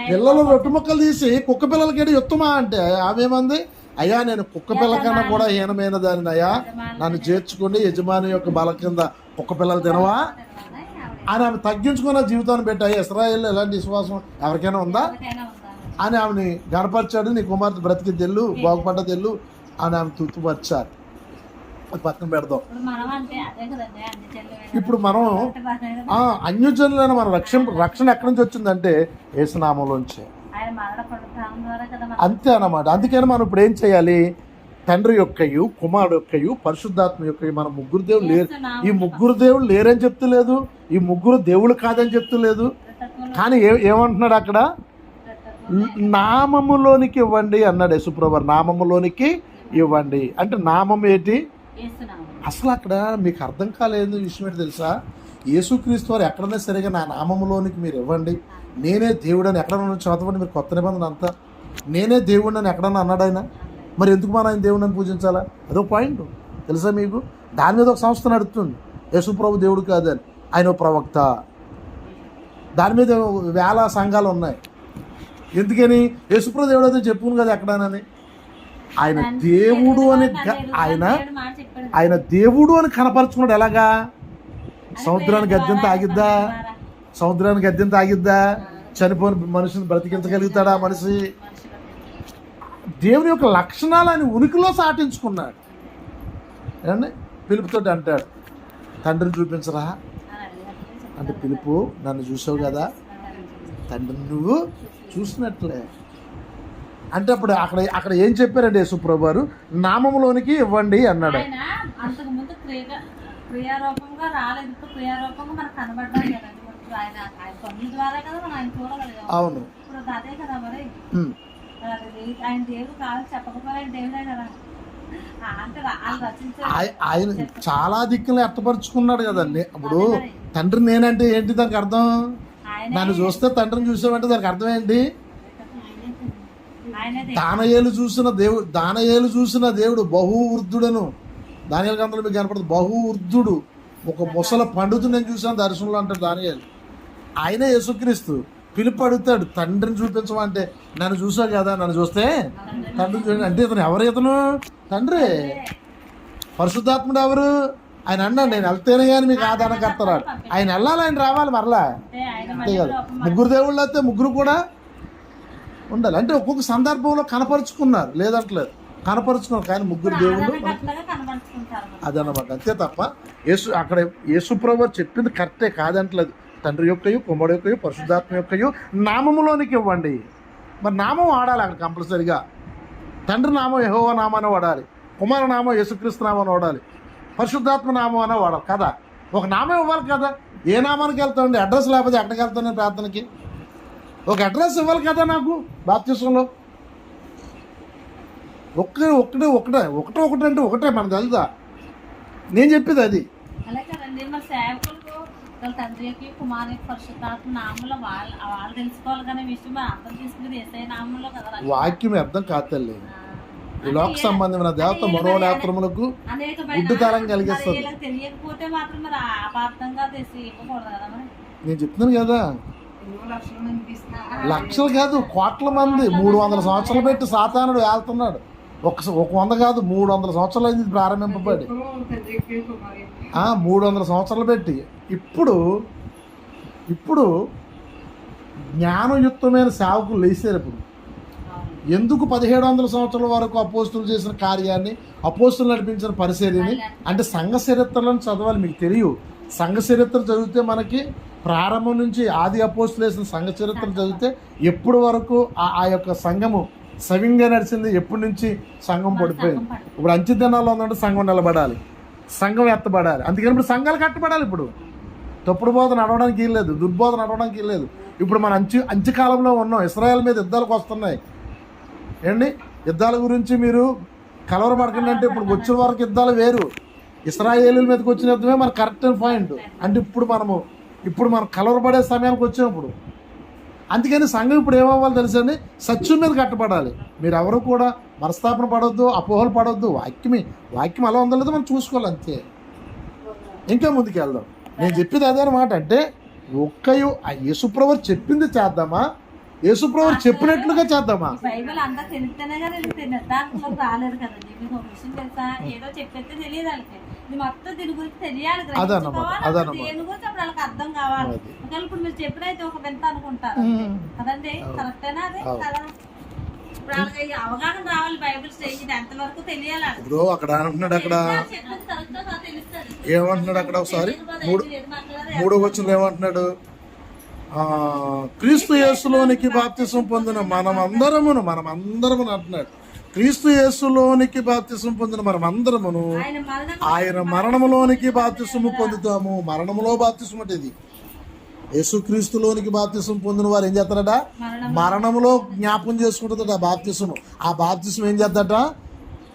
పిల్లలు రొట్టు ముక్కలు తీసి కుక్క పిల్లలకి యుత్తమా అంటే ఆమెమంది అయ్యా నేను కుక్క పిల్ల కన్నా కూడా హీనమైన దానిని అయ్యా, నన్ను చేర్చుకుని యజమాని యొక్క బల కింద కుక్క పిల్లలు తినవా అని ఆమె తగ్గించుకున్న జీవితాన్ని పెట్టాయి. ఇశ్రాయేల్లో ఎలాంటి విశ్వాసం ఎవరికైనా ఉందా అని ఆమెని గనపరిచాడు. నీ కుమార్తె బ్రతికి తెల్లు, బాగుపడ్డ తెల్లు అని ఆమె తృప్తిపరిచారు. పక్కన పెడదాం. ఇప్పుడు మనం అన్యజనులైన మన రక్షణ ఎక్కడి నుంచి వచ్చిందంటే యేసునామంలోంచి, అంతే అన్నమాట. అందుకని మనం ఇప్పుడు ఏం చేయాలి? తండ్రి యొక్కయు, కుమారుడు యొక్కయు, పరిశుద్ధాత్మ యొక్కయు మన ముగ్గురు దేవుడు లేరు. ఈ ముగ్గురు దేవుడు లేరని చెప్తలేదు, ఈ ముగ్గురు దేవుడు కాదని చెప్తలేదు. కానీ ఏమంటున్నాడు అక్కడ? నామములోనికి ఇవ్వండి అన్నాడు యేసుప్రభు. నామములోనికి ఇవ్వండి అంటే నామం ఏంటి? అసలు అక్కడ మీకు అర్థం కాలేదు విషయం ఏంటి తెలుసా? యేసుక్రీస్తు వారు ఎక్కడన్నా సరిగా నా నామములోనికి మీరు ఇవ్వండి, నేనే దేవుడు అని ఎక్కడన్నా చదవండి. మీరు కొత్త నిబంధన అంతా నేనే దేవుడు అని ఎక్కడన్నా అన్నాడు ఆయన. మరి ఎందుకు మనం ఆయన దేవుడిని పూజించాలా? అదో పాయింట్ తెలుసా మీకు? దాని మీద ఒక సంస్థ నడుస్తుంది, యేసుప్రభు దేవుడు కాదని. ఆయన ప్రవక్త, దాని మీద వేల సంఘాలు ఉన్నాయి. ఎందుకని? యేసుప్రభు దేవుడు అయితే చెప్పును కదా ఎక్కడానని. ఆయన దేవుడు అని ఆయన దేవుడు అని కనపరుచుకున్నాడు. ఎలాగా? సముద్రానికి గద్యంత ఆగిద్దా? సముద్రానికి గద్యంత ఆగిద్దా? చనిపోయిన మనిషిని బ్రతికించగలుగుతాడా మనిషి? దేవుని యొక్క లక్షణాలు ఆయన ఉనికిలో సాటించుకున్నాడు. ఏమండి? పిలుపుతోటి అంటాడు, తండ్రిని చూపించరా అంటే, పిలుపు నన్ను చూసావు కదా, తండ్రిని నువ్వు చూసినట్లే అంటే. అప్పుడు అక్కడ ఏం చెప్పారండి యేసుప్రభు వారు? నామములోనికి ఇవ్వండి అన్నాడు. అంతకుముందు క్రియారూపంగా రాలేదు, ఇప్పుడు క్రియారూపంగా మనకు కనబడ్డాడు కదండి. ఆయన పనుల ద్వారా కదా మనం ఆయన చూడగలిగాం. అవును, ఇప్పుడు అదే కదా మరి. ఆయన దేవుడు కాదు చెప్పకపోతే ఆయన దేవుడే కదా. అంటే వాళ్ళు రచించారు. ఆయన చాలా దిక్కులు ఎత్తపరుచుకున్నాడు కదండి. ఇప్పుడు తండ్రి నేనంటే ఏంటి దానికి అర్థం? నన్ను చూస్తే తండ్రిని చూసామంటే దానికి అర్థం ఏంటి? దానయేలు చూసిన దేవుడు బహు వృద్ధుడను. దానియేలు గ్రంథంలో మీకు కనపడుతుంది, బహు వృద్ధుడు, ఒక ముసల పండుతుని నేను చూసాను దర్శనంలో అంటాడు దానియేలు. ఆయనే యేసుక్రీస్తు. పిలుపు అడుగుతాడు, తండ్రిని చూపించమంటే నన్ను చూసావు కదా, నన్ను చూస్తే తండ్రిని చూడండి అంటే ఇతను ఎవరు? ఇతను తండ్రి. పరిశుద్ధాత్ముడు ఎవరు? ఆయన అన్నాడు, నేను వెళ్తేనే కానీ మీకు ఆధారం కడతాడు. ఆయన వెళ్ళాలి, ఆయన రావాలి మరలా. అంతే కదా. ముగ్గురు దేవుళ్ళు అయితే ముగ్గురు కూడా ఉండాలి. అంటే ఒక్కొక్క సందర్భంలో కనపరుచుకున్నారు, లేదంటలేదు, కనపరుచుకున్నారు. కానీ ముగ్గురు దేవుళ్ళు అదనమాట. అంతే తప్ప అక్కడ యేసుప్రభు చెప్పింది కరెక్టే కాదంటలేదు. తండ్రి యొక్కయు, కుమారుడు యొక్కయు, పరిశుద్ధాత్మ యొక్కయు నామములోనికి ఇవ్వండి. మరి నామం వాడాలి అక్కడ కంపల్సరిగా. తండ్రి నామం యెహోవా నామాన్ని వాడాలి, కుమారు నామం యేసుక్రీస్తు నామాన్ని వాడాలి, పరిశుద్ధాత్మ నామం అనే వాడాలి కదా. ఒక నామం ఇవ్వాలి కదా. ఏ నామానికి వెళ్తామండి? అడ్రస్ లేకపోతే ఎక్కడికి వెళ్తాను నేను ప్రార్థనకి? ఒక అడ్రస్ ఇవ్వాలి కదా నాకు బాప్తిసంలో. ఒకటే అంటే ఒకటే మనకు తెలుదా? నేను చెప్పేది అది. తండ్రికి, కుమారునికి, పరిశుద్ధాత్మ నామంలో వాళ్ళు తెలుసుకోవాలి కానీ విషయం అర్థం తీసుకునేది యేసయ్య నామంలో కదా. వాక్యం అర్థం కాదు. ఈ లోక సంబంధమైన దేవత మనోనేత్రములకు గుడ్డితనం కలిగిస్తుంది. తెలియకపోతే మాత్రం మరి అపార్థంగా తెలిసి ఇవ్వకూడదు కదా. మరి నేను చెప్తున్నాను కదా, లక్షలు కాదు కోట్ల మంది 300 సంవత్సరాలు పెట్టి సాతానుడు వెళ్తున్నాడు. ఒక 100 కాదు 300 సంవత్సరాలు అయింది ప్రారంభింపబడి. 300 సంవత్సరాలు పెట్టి ఇప్పుడు జ్ఞానయుక్తమైన సేవకులు లేచారు. ఇప్పుడు ఎందుకు 1700 సంవత్సరాల వరకు అపోస్తులు చేసిన కార్యాన్ని, అపోస్తులు నడిపించిన పరిచర్యని అంటే సంఘ చరిత్రలను చదవాలి. మీకు తెలియదు, సంఘ చరిత్ర చదివితే మనకి ప్రారంభం నుంచి ఆది అపోస్తులు వేసిన సంఘ చరిత్ర చదివితే ఎప్పుడు వరకు ఆ యొక్క సంఘము సవ్యంగా నడిచింది, ఎప్పటి నుంచి సంఘం పడిపోయింది. ఇప్పుడు అంచెదినాల్లో ఉందంటే సంఘం నిలబడాలి, సంఘం ఎత్తబడాలి. అందుకని ఇప్పుడు సంఘాలు కట్టబడాలి. ఇప్పుడు తప్పుడు బోధ నడవడానికి వీల్లేదు, దుర్బోధ నడవడానికి వీల్లేదు. ఇప్పుడు మన అంత్యకాలంలో ఉన్నాం. ఇశ్రాయేల్ మీద యుద్ధాలకు వస్తున్నాయి ఏండి. యుద్ధాల గురించి మీరు కలవరపడకండి. అంటే ఇప్పుడు వచ్చిన వరకు యుద్ధాలు వేరు, ఇశ్రాయేలీల మీదకి వచ్చిన యుద్ధమే మన కరెక్ట్ పాయింట్. అంటే ఇప్పుడు మనం కలవరపడే సమయానికి వచ్చినప్పుడు. అందుకని సంఘం ఇప్పుడు ఏమవ్వాలి తెలుసండి? సత్యం మీద కట్టబడాలి. మీరు ఎవరు కూడా మనస్తాపన పడవద్దు, అపోహలు పడవద్దు. వాక్యం అలా ఉందో లేదో మనం చూసుకోవాలి, అంతే. ఇంకా ముందుకు వెళ్దాం. నేను చెప్పేది అదే అనమాట. అంటే యేసుప్రభు చెప్పింది చేద్దామా, యేసుప్రభు చెప్పినట్లుగా చేద్దామా? ఈ బైబిల్ అంతా తెలిస్తేనే కదా ఇది దాంట్లో రాలేదు కదండి. మీకు ఒక విషయం తెలుసా? ఏదో చెప్పేస్తే తెలియదు వాళ్ళకి. ఇది మొత్తం దీని గురించి తెలియాలి, అదన్నమాట. దేని గురించి అప్పుడు వాళ్ళకి అర్థం కావాలి. ఒకవేళ ఇప్పుడు మీరు చెప్పినైతే ఒక వింత అనుకుంటారు కదండి. కరెక్టేనా? అదే కదా. ఇప్పుడు వాళ్ళకి ఈ అవగాహన రావాలి. బైబిల్ స్టేజ్ ఇది ఎంతవరకు తెలియాలి. ఇప్పుడు అక్కడ అంటున్నాడు, అక్కడ చెప్పేది కరెక్టో కాదో తెలుస్తుంది. ఏమంటున్నాడు అక్కడ ఒకసారి 3వ వచనంలో ఏమంటున్నాడు? క్రీస్తు యేసులోనికి బాప్తిసం పొందిన మనమందరమును అంటున్నాడు. క్రీస్తు యేసులోనికి బాప్తిసం పొందిన మనమందరమును ఆయన మరణములోనికి బాప్తిసము పొందుతాము. మరణములో బాప్తిసం అంటే ఇది. యేసుక్రీస్తులోనికి బాప్తిసం పొందిన వారు ఏం చేస్తారట? మరణములో జ్ఞాపకం చేసుకుంటుందట ఆ బాప్తిసము. ఆ బాప్తిసం ఏం చేద్దట?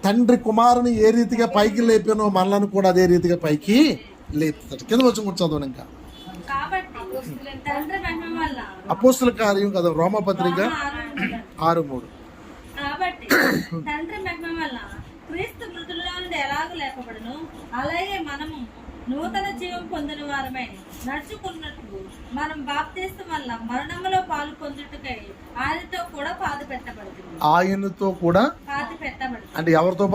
తండ్రి కుమారుని ఏ రీతిగా పైకి లేపానో మనలను కూడా అదే రీతిగా పైకి లేపుతాడు. కింద వచ్చి కూర్చోదాం. ఇంకా అపోస్తుల కార్యం కదా, రోమపత్రిక 6:3. కాబట్టి తండ్రి మహిమ వల్ల క్రీస్తు మృతుల్లో నుండి ఎలాగ లేపబడును, అలాగే మనము నూతన జీవం పొందిన వారమై నడుచుకున్నట్లు మనం బాప్తిస్మం వల్ల మరణంలో పాలు పొందుటకై ఆయనతో కూడా పాతి పెట్టబడుతుంది. ఆయనతో కూడా పాతి పెట్టబడుతుంది అంటే ఎవరితో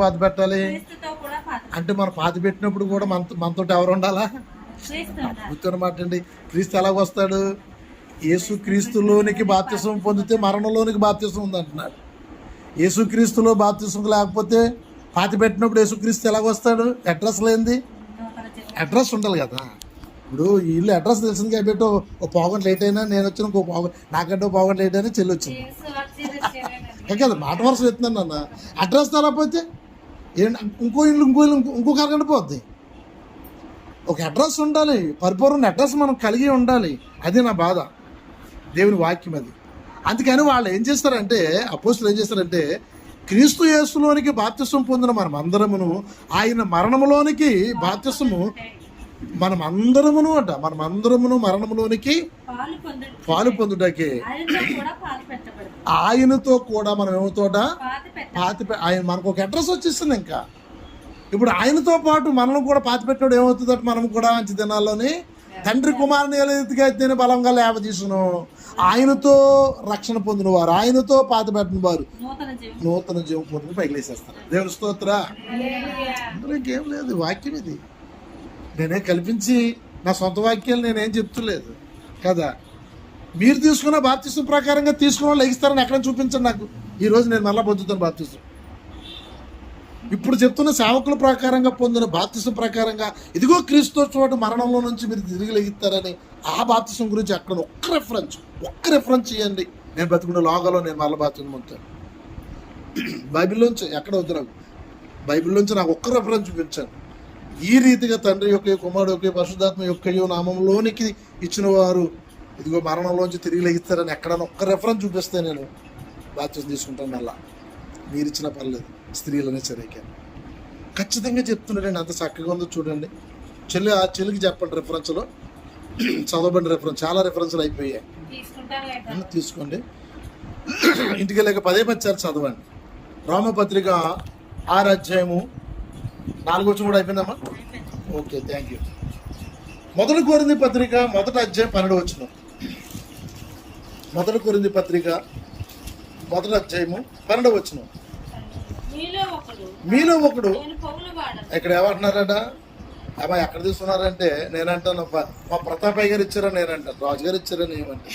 పాతి పెట్టాలి? క్రీస్తుతో కూడా పాతి. అంటే మనం పాతి పెట్టినప్పుడు కూడా మనతో ఎవరు ఉండాలా? మాట అండి. క్రీస్తు ఎలాగ వస్తాడు? యేసు క్రీస్తులోనికి బాప్తిసం పొందితే మరణంలోనికి బాప్తిసం ఉంది అంటున్నాడు. యేసు క్రీస్తులో బాప్తిసం లేకపోతే పాతి పెట్టినప్పుడు యేసుక్రీస్తు ఎలాగ వస్తాడు? అడ్రస్ లేనిది అడ్రస్ ఉండాలి కదా. ఇప్పుడు వీళ్ళు అడ్రస్ తెలిసింది కాబట్టి ఒక పావుగంట లేట్ అయినా నేను వచ్చిన నాకంటే పావుగంట లేట్ అయినా చెల్లి వచ్చింది కదా. మాట వరుస ఎత్తున్నాను అన్న. అడ్రస్ తెలకపోతే ఇంకొక అరగంట పోద్ది. ఒక అడ్రస్ ఉండాలి, పరిపూర్ణ అడ్రస్ మనం కలిగి ఉండాలి. అది నా బాధ, దేవుని వాక్యం అది. అందుకని వాళ్ళు ఏం చేస్తారంటే, అపోస్తులు ఏం చేస్తారంటే, క్రీస్తు యేసులోనికి బాప్తిసం పొందిన మనమందరమును ఆయన మరణములోనికి బాప్తిసము మనమందరమును మరణములోనికి పాలు పొందుటకే ఆయనతో కూడా మనం ఏమవుతోట ఆయన మనకు ఒక అడ్రస్ వచ్చేస్తుంది. ఇంకా ఇప్పుడు ఆయనతో పాటు మనం కూడా పాతి పెట్టాడు ఏమవుతుందట? మనం కూడా మంచి దినాల్లోని తండ్రి కుమారుని ఎలాగైతే అయితేనే బలంగా లేవదీసును, ఆయనతో రక్షణ పొందిన వారు, ఆయనతో పాతి పెట్టిన వారు నూతన జీవం పొందుకు పైకిలేసేస్తారు. దేవుని స్తోత్ర. ఇంకేం లేదు, వాక్యం ఇది. నేనే కల్పించి నా సొంత వాక్యాలు నేనేం చెప్తలేదు కదా. మీరు తీసుకున్న బాప్తిసం ప్రకారంగా తీసుకున్న వాళ్ళు లెగిస్తారని ఎక్కడ చూపించండి నాకు. ఈరోజు నేను మళ్ళీ పొందుతాను బాప్తిసం. ఇప్పుడు చెప్తున్న సేవకుల ప్రకారంగా పొందిన బాప్తిసం ప్రకారంగా ఇదిగో క్రీస్తు చోటు మరణంలో నుంచి మీరు తిరిగి లెగిస్తారని ఆ బాప్తిసం గురించి అక్కడ ఒక్క రెఫరెన్స్ చేయండి. నేను బతుకున్న లోగలో నేను మళ్ళీ బాప్తిసం పొందుతాను. బైబిల్లోంచి ఎక్కడ వద్దు నాకు. బైబిల్లోంచి నాకు ఒక్క రెఫరెన్స్ చూపించాను. ఈ రీతిగా తండ్రి యొక్క కుమారుడు యొక్క పరిశుద్ధాత్మ యొక్క నామంలోనికి ఇచ్చిన వారు ఇదిగో మరణంలోంచి తిరిగి లెగిస్తారని ఎక్కడైనా ఒక్క రెఫరెన్స్ చూపిస్తే నేను బాప్తిసం తీసుకుంటాను. మళ్ళా మీరు ఇచ్చిన పర్లేదు, స్త్రీలనే సరిగ్గా ఖచ్చితంగా చెప్తున్నాడండి. అంత చక్కగా ఉందో చూడండి. ఆ చెల్లికి చెప్పండి రెఫరెన్స్లో చదవబడిన రెఫరెన్స్. చాలా రెఫరెన్స్లు అయిపోయాయి, తీసుకోండి. ఇంటికి వెళ్ళాక 10 చదవండి. రోమపత్రిక 6:4 కూడా అయిపోయిందమ్మా. Okay, thank you. 1 కొరింథీ పత్రిక 1వ అధ్యాయం 12 వచనం. 1 కొరింథీ పత్రిక 1వ అధ్యాయము 12 వచనం. మీలో ఒకడు ఇక్కడ ఏమంటున్నారట? అమ్మా ఎక్కడ తీసుకున్నారంటే నేనంటాను మా ప్రతాపయ్య గారు ఇచ్చారా, నేనంటాను రాజు గారు ఇచ్చారని ఏమంటే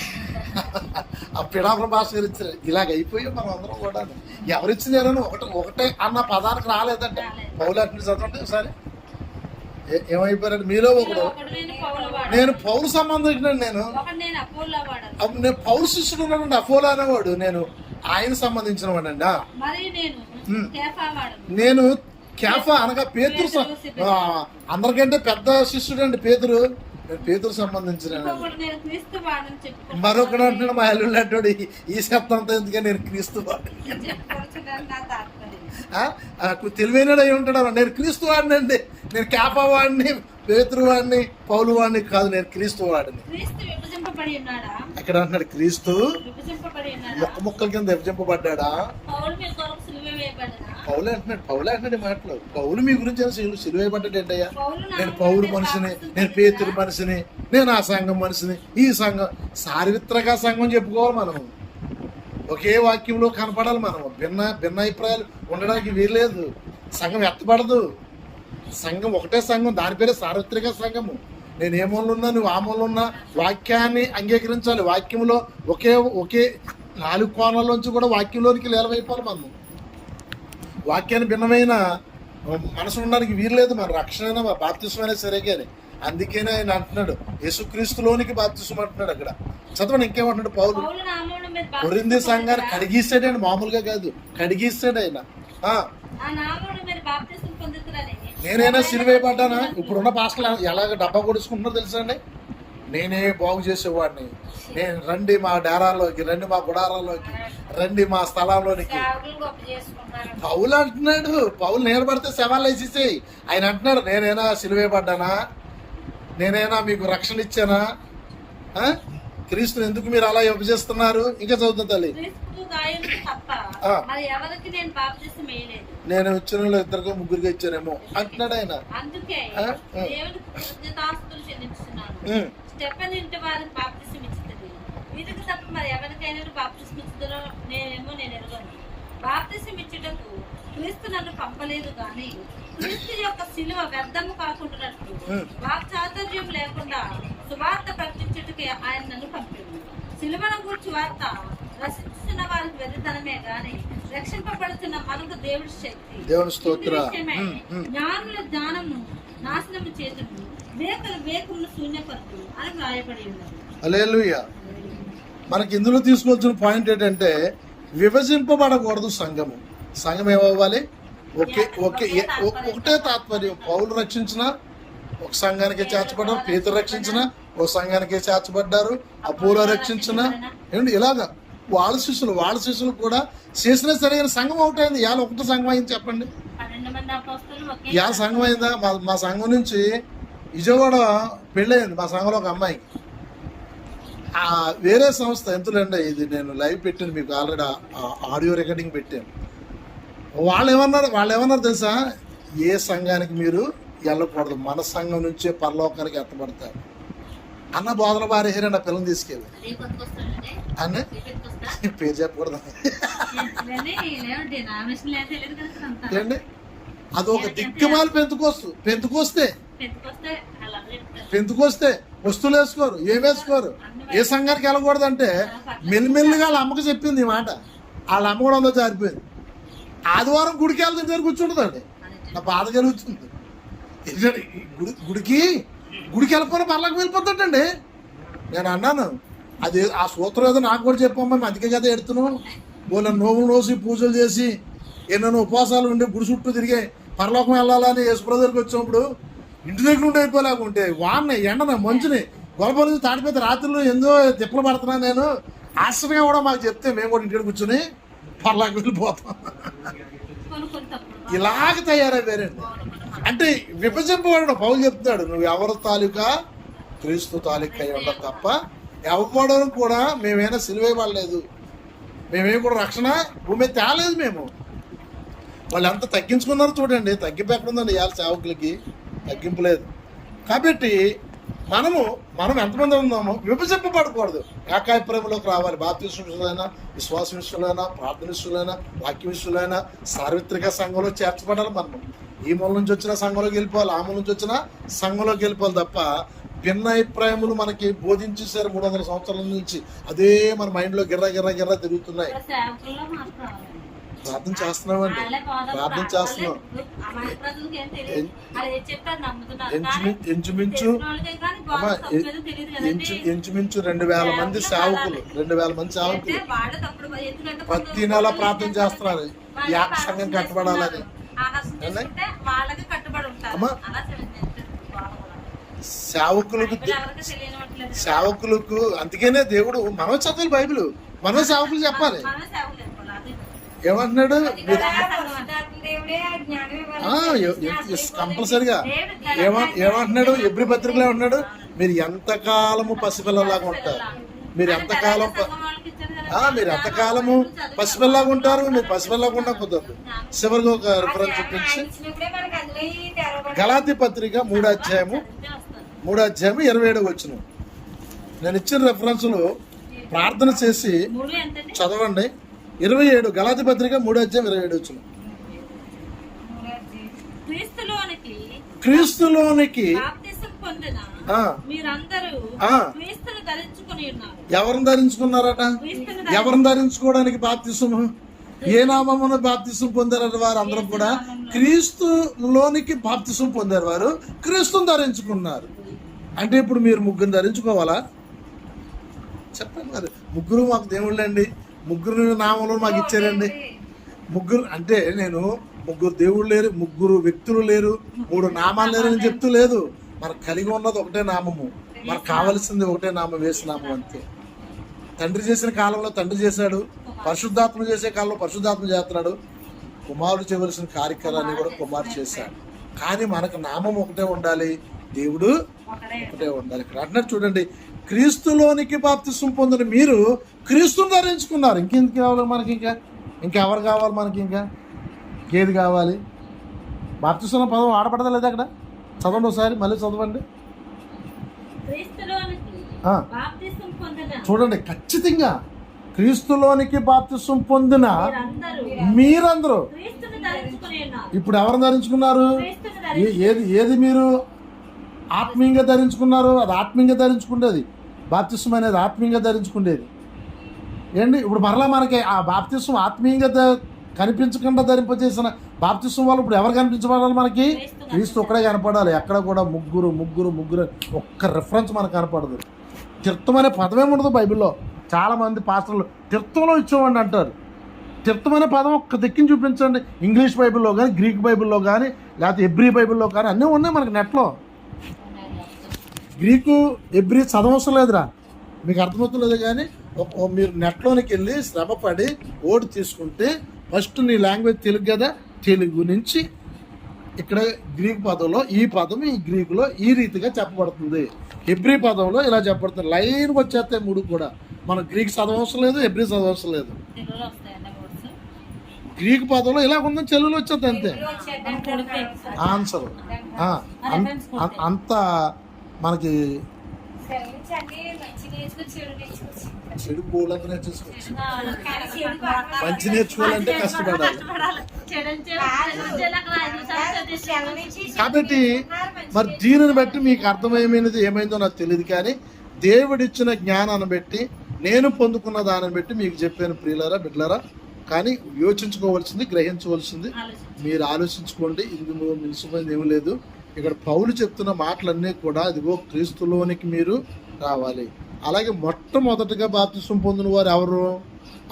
ఆ పిడాపుర భాష గారు ఇచ్చారు. ఇలాగ అయిపోయాం మనం అందరం కూడా. ఎవరిచ్చినారని ఒకటే అన్న పదానికి రాలేదంటే పౌలు అట్లా చదవండి ఒకసారి. ఏమైపోయారంటే మీలో ఒకడు నేను పౌరు సంబంధించిన నేను పౌరు శిష్యుడు ఉన్నానండి. అపోలో అనేవాడు నేను ఆయన సంబంధించిన వాడండి. నేను కేఫా అనగా పేతురు అందరికంటే పెద్ద శిష్యుడు అండి పేతురు. నేను పేతురు సంబంధించిన. మరొకడు అంటున్నాడు మా ఎల్లుండి అంటాడు ఈ శబ్దంతో ఎందుకని నేను క్రీస్తు వాడు. తెలివైనడు అయి ఉంటాడు. నేను క్రీస్తు వాడిని అండి. నేను కేఫా వాడిని, పేతురు వాడిని, పౌలు వాడిని కాదు, నేను క్రీస్తు వాడిని. అక్కడ అంటున్నాడు క్రీస్తు ముక్కల కింద విభజింపబడ్డా. పౌలు అంటున్నాడు ఈ మాటలు. పౌలు మీ గురించి సిలువైపడ్డాడు ఏంటయ్యా? పౌలు నా నేను పౌలు మీద మనిషిని, బాప్తిసం నేను పేతురు మనిషిని, నేను ఆ సంఘం మనిషిని, ఈ సంఘం సార్వత్రిక సంఘం చెప్పుకోవాలి మనము. ఒకే వాక్యంలో కనపడాలి మనము. భిన్న అభిప్రాయాలు ఉండడానికి వీల్లేదు. సంఘం ఎత్తపడదు. సంఘం ఒకటే సంఘం, దాని పేరే సార్వత్రిక సంఘము. నేను ఏ మూలలో ఉన్నా, నువ్వు ఆ మూలలో ఉన్నా, వాక్యాన్ని అంగీకరించాలి. వాక్యంలో ఒకే 4 కోణాల్లోంచి కూడా వాక్యంలోనికి లీలమైపోవాలి మనము. వాక్యాన్ని భిన్నమైన మనసు ఉండడానికి వీల్లేదు. మన రక్షణ బాప్తిస్మైనా సరే కానీ. అందుకనే ఆయన అంటున్నాడు యేసుక్రీస్తులోనికి బాప్తిస్మం అంటున్నాడు. అక్కడ చదవండి ఇంకేమంటున్నాడు పౌలు. పౌలు నామమున మీరు కొరింథీ బాప్తిసం సంఘాన్ని పొందుతారా? కడిగిస్తాడండి, మామూలుగా కాదు, కడిగిస్తాడు ఆయన. ఆ నామమున మీరు బాప్తిసం పొందుతారని నేనైనా సిలువైపడ్డానా? ఇప్పుడున్న పాస్టర్లు ఎలాగ డబ్బా కొడుచుకుంటున్నారో తెలుసా అండి? నేనే బాగు చేసేవాడిని. నేను రండి మా డేరాల్లోకి, రండి మా గుడారాల్లోకి, రండి మా స్థలాల్లోనికి. పౌలు అంటున్నాడు. పౌలు నిలబడితే శవాలు వేసేసేయి. ఆయన అంటున్నాడు నేనైనా సిలువైపడ్డానా? నేనైనా మీకు రక్షణ ఇచ్చానా? క్రీస్తుని ఎందుకు మీరు అలా విభజిస్తున్నారు? ఇంకా చదువుతుంది తల్లి. క్రీస్తు గాయముకు తప్ప ఆ. మరి ఎవరికి నేను బాప్తిసం వేయలేదు. నేను ఇచ్చిన 2 ముగ్గురికి ఇచ్చానేమో అంటున్నాడు ఆయన. అందుకే ఆ. దేవునికి కృతజ్ఞతాస్తుతులు చెల్లించుతున్నాను. ఉమ్. స్టెఫెన్ ఇంటి వారికి బాప్తిసం ఇచ్చింది. వీరికి తప్ప మరి ఎవరికైనా బాప్తిసం ఇచ్చుదో నేను ఎరగను. బాప్తిసం ఇచ్చుటకు క్రీస్తు నన్ను పంపలేదు కానీ క్రీస్తు యొక్క శిలువ వ్యర్థము కాకుండానట్లు వాక్చాతుర్యం లేకుండా సువార్త ప్రకటించుటకే ఆయన నన్ను పంపింది. శిలువను గూర్చి వార్త రక్షిస్తున్న వారికి వెర్రితనమే గాని రక్షింపబడుతున్న మనకు దేవుడి శక్తి. దేవుని స్తోత్ర. జ్ఞానుల జ్ఞానము నాశనము చేతుడు, వేకులను శూన్యపరచు అని వ్రాయబడి ఉన్నది. హల్లెలూయా. మనకి ఇందులో తీసుకోవాల్సిన పాయింట్ ఏంటంటే విభజింపబడకూడదు సంఘము. సంఘం ఏమవ్వాలి? ఒకటే తాత్పర్యం. పౌలు రక్షించిన ఒక సంఘానికి చేర్చబడ్డారు, పేతురు రక్షించిన ఒక సంఘానికి చేర్చబడ్డారు, అపోలో రక్షించిన ఏమండి ఇలాగా వాళ్ళ శిష్యులు కూడా చేసినా సరైన సంఘం ఒకటైంది. ఇవాళ ఒకటే సంఘం అయింది చెప్పండి. 12 మంది అపోస్తలులు ఒకే ఇవాళ సంఘం అయిందా? మా సంఘం నుంచి విజయవాడ పెళ్ళయింది మా సంఘంలో ఒక అమ్మాయికి. వేరే సంస్థ ఎంతులండి, ఇది నేను లైవ్ పెట్టాను మీకు, ఆల్రెడీ ఆడియో రికార్డింగ్ పెట్టాను. వాళ్ళు ఏమన్నారు తెలుసా? ఏ సంఘానికి మీరు వెళ్ళకూడదు, మన సంఘం నుంచే పరలోకానికి ఎత్తబడతారు అన్న బోధన బారేసారు. నా పిల్లల్ని తీసుకెళ్ళి అన్న పేరు చెప్పకూడదు ఏండి. అదొక దిక్కుమాలి పెంతుకొస్తే వస్తువులు వేసుకోరు, ఏం వేసుకోరు. ఏ సంఘానికి వెళ్ళకూడదు అంటే మెల్లిమెల్లిగా వాళ్ళ అమ్మకి చెప్పింది ఈ మాట. వాళ్ళ అమ్మ కూడా ఉందో జారిపోయింది. ఆదివారం గుడికి వెళ్తే దగ్గర కూర్చుంటుందండి. నా బాధ కలుగుతుంది. గుడికి వెళ్ళిపోయిన పర్లకు వెళ్ళిపోతాడండి. నేను అన్నాను అది ఆ సూత్రం ఏదో నాకు కూడా చెప్పమ్మా, అందుకే కదా ఎడుతున్నావు. వాళ్ళ నోవులు నోసి పూజలు చేసి ఎన్నెన్నో ఉపవాసాలు ఉండి గుడి చుట్టూ తిరిగి పరలోకం వెళ్ళాలని యేసుప్రభుకి వచ్చినప్పుడు ఇంటి దగ్గర ఉండి అయిపోలేకుంటే వాడిని ఎండన మంచుని గొడవ నుంచి తాడిపోతే రాత్రులు ఎందో తిప్పలు పడుతున్నాను నేను. ఆశ్చర్యంగా కూడా మాకు చెప్తే మేము కూడా ఇంటికి కూర్చొని పర్లాకి వెళ్ళిపోతాం. ఇలాగ తయారైపోయారండి. అంటే విభజింపబడడం. పౌలు చెప్తున్నాడు నువ్వు ఎవరి తాలూకా? క్రీస్తు తాలూకా అయి ఉండదు తప్ప ఎవరు కూడా మేమైనా సిలువైపడలేదు, మేమేమి కూడా రక్షణ భూమి తేలేదు. మేము వాళ్ళు ఎంత తగ్గించుకున్నారో చూడండి. తగ్గింపు ఎక్కడుందండి ఇవాళ సేవకులకి? తగ్గింపు లేదు. కాబట్టి మనం ఎంతమంది ఉన్నామో విభజింపబడకూడదు. ఏకాభిప్రాయంలోకి రావాలి. బాప్తిస్మ విషయాలైనా, విశ్వాస విషయాలైనా, ప్రార్థన విషయాలైనా, వాక్య విషయాలైనా సార్వత్రిక సంఘంలో చేర్చబడాలి. మనం ఈ మూల నుంచి వచ్చిన సంఘంలోకి వెళ్ళిపోవాలి, ఆ మూల నుంచి వచ్చిన సంఘంలోకి వెళ్ళిపోవాలి తప్ప భిన్న అభిప్రాయములు మనకి బోధించేశారు 300 సంవత్సరాల నుంచి. అదే మన మైండ్లో గిర్ర తిరుగుతున్నాయి. ప్రార్థన చేస్తున్నామండి, ప్రార్థన చేస్తున్నాం. ఇంచుమించు 2000 మంది సేవకులు, 2000 మంది సేవకులు ప్రతి నెల ప్రార్థన చేస్తున్నారు ఈ ఆత్మ సంఘం కట్టబడాలని. సేవకులకు అందుకనే దేవుడు మనమే చదవాలి బైబిల్, మనమే సేవకులు చెప్పాలి. ఏమంటున్నాడు? కంపల్సరిగా ఏమంటున్నాడు? ఎబ్రి పత్రికలో ఉన్నాడు మీరు ఎంతకాలము పసిపిల్లలాగా ఉంటారు. మీరు ఎంతకాలం మీరు ఎంతకాలము పసిపిల్లగా ఉంటారు. మీరు పసిపిల్లగా ఉన్న కుదరదు. చివరికి ఒక రిఫరెన్స్ చూపించి గలాతీ పత్రిక 3వ అధ్యాయము 27 వచనం. నేను ఇచ్చిన రెఫరెన్స్లో ప్రార్థన చేసి చదవండి. 27 గలాతీ పత్రిక 3వ అధ్యాయం 27 వచనం. క్రీస్తులోనికి ఎవరిని ధరించుకున్నారట? ఎవరిని ధరించుకోవడానికి బాప్తిసము? ఏ నామమున బాప్తిసం పొందారట? వారు అందరం కూడా క్రీస్తులోనికి బాప్తిసం పొందారు. వారు క్రీస్తుని ధరించుకున్నారు. అంటే ఇప్పుడు మీరు ముగ్గురు ధరించుకోవాలా? చెప్పండి. మరి ముగ్గురు మాకు దేవుళ్ళండి, ముగ్గురు నామములు మాకు ఇచ్చారండి. ముగ్గురు అంటే నేను ముగ్గురు దేవుళ్ళు లేరు, ముగ్గురు వ్యక్తులు లేరు, 3 నామాలు లేరు అని చెప్తూ లేదు. మనకు కలిగి ఉన్నది ఒకటే నామము, మనకు కావలసింది ఒకటే నామం, వేసు నామం అంతే. తండ్రి చేసిన కాలంలో తండ్రి చేశాడు, పరిశుద్ధాత్మ చేసే కాలంలో పరిశుద్ధాత్మ చేస్తున్నాడు, కుమారుడు చేయవలసిన కార్యక్రమాన్ని కూడా కుమారుడు చేశాడు. కానీ మనకు నామం ఒకటే ఉండాలి, దేవుడు ఒకటే ఉండాలి. ఇక్కడ అంటున్నారు చూడండి, క్రీస్తులోనికి బాప్తిసం పొందిన మీరు క్రీస్తుని ధరించుకున్నారు. ఇంకెందుకు కావాలి మనకి? ఇంకెవరు కావాలి మనకి? ఏది కావాలి? బాప్తిసం పదం వాడపడదలేదు అక్కడ. చదవండి ఒకసారి, మళ్ళీ చదవండి. చూడండి, ఖచ్చితంగా క్రీస్తులోనికి బాప్తిసం పొందిన మీరందరూ ఇప్పుడు ఎవరిని ధరించుకున్నారు? ఏది మీరు ఆత్మీయంగా ధరించుకున్నారు? అది ఆత్మీయంగా ధరించుకునేది. బాప్తిసం అనేది ఆత్మీయంగా ధరించుకునేది ఏంటి? ఇప్పుడు మరలా మనకి ఆ బాప్తిసం ఆత్మీయంగా కనిపించకుండా ధరింపజేసిన బాప్తిసం వాళ్ళు ఇప్పుడు ఎవరు కనిపించబడాలి మనకి? క్రీస్తు ఒక్కడే కనపడాలి. ఎక్కడ కూడా ముగ్గురు ఒక్క రిఫరెన్స్ మనకు కనపడదు. తీర్థం అనే పదమే ఉండదు బైబిల్లో. చాలామంది పాస్టర్లు తీర్థంలో ఇచ్చేవాడిని అంటారు. తీర్థం అనే పదం ఒక్క దిక్కుని చూపించండి. ఇంగ్లీష్ బైబిల్లో కానీ, గ్రీక్ బైబిల్లో కానీ, లేకపోతే ఎబ్రీ బైబిల్లో కానీ అన్నీ ఉన్నాయి మనకి నెట్లో. గ్రీకు ఎబ్రీ చదవవసరం లేదురా, మీకు అర్థమవుతులేదు. కానీ మీరు నెట్లోనికి వెళ్ళి శ్రమపడి ఓటు తీసుకుంటే ఫస్ట్ నీ లాంగ్వేజ్ తెలుగు కదా, తెలుగు నుంచి ఇక్కడ గ్రీక్ పదంలో ఈ పదం ఈ గ్రీకులో ఈ రీతిగా చెప్పబడుతుంది, ఎబ్రీ పదంలో ఇలా చెప్పబడుతుంది. లైన్కి వచ్చేస్తాయి 3 కూడా. మనం గ్రీక్ చదవవసరం లేదు, ఎబ్రీ చదవవసరం లేదు. గ్రీక్ పదంలో ఇలా ఉందని తెలుగులో వచ్చేది అంతే ఆన్సర్. అంత మనకి చెడు బోలంతా నేర్చేసుకోవచ్చు. మంచి నేర్చుకోవాలంటే కష్టపడాలి. కాబట్టి మరి దీనిని బట్టి మీకు అర్థమేమైనది ఏమైందో నాకు తెలియదు, కానీ దేవుడిచ్చిన జ్ఞానాన్ని బట్టి నేను పొందుకున్న దానిని బట్టి మీకు చెప్పాను ప్రియులారా, బిడ్డలారా. కానీ యోచించుకోవాల్సింది, గ్రహించవలసింది మీరు ఆలోచించుకోండి. ఇందులో మిలిసిపోయింది ఏమీ లేదు. ఇక్కడ పౌలు చెప్తున్న మాటలన్నీ కూడా ఇదిగో క్రీస్తులోనికి మీరు రావాలి. అలాగే మొట్టమొదటిగా బాప్తిసం పొందిన వారు ఎవరు?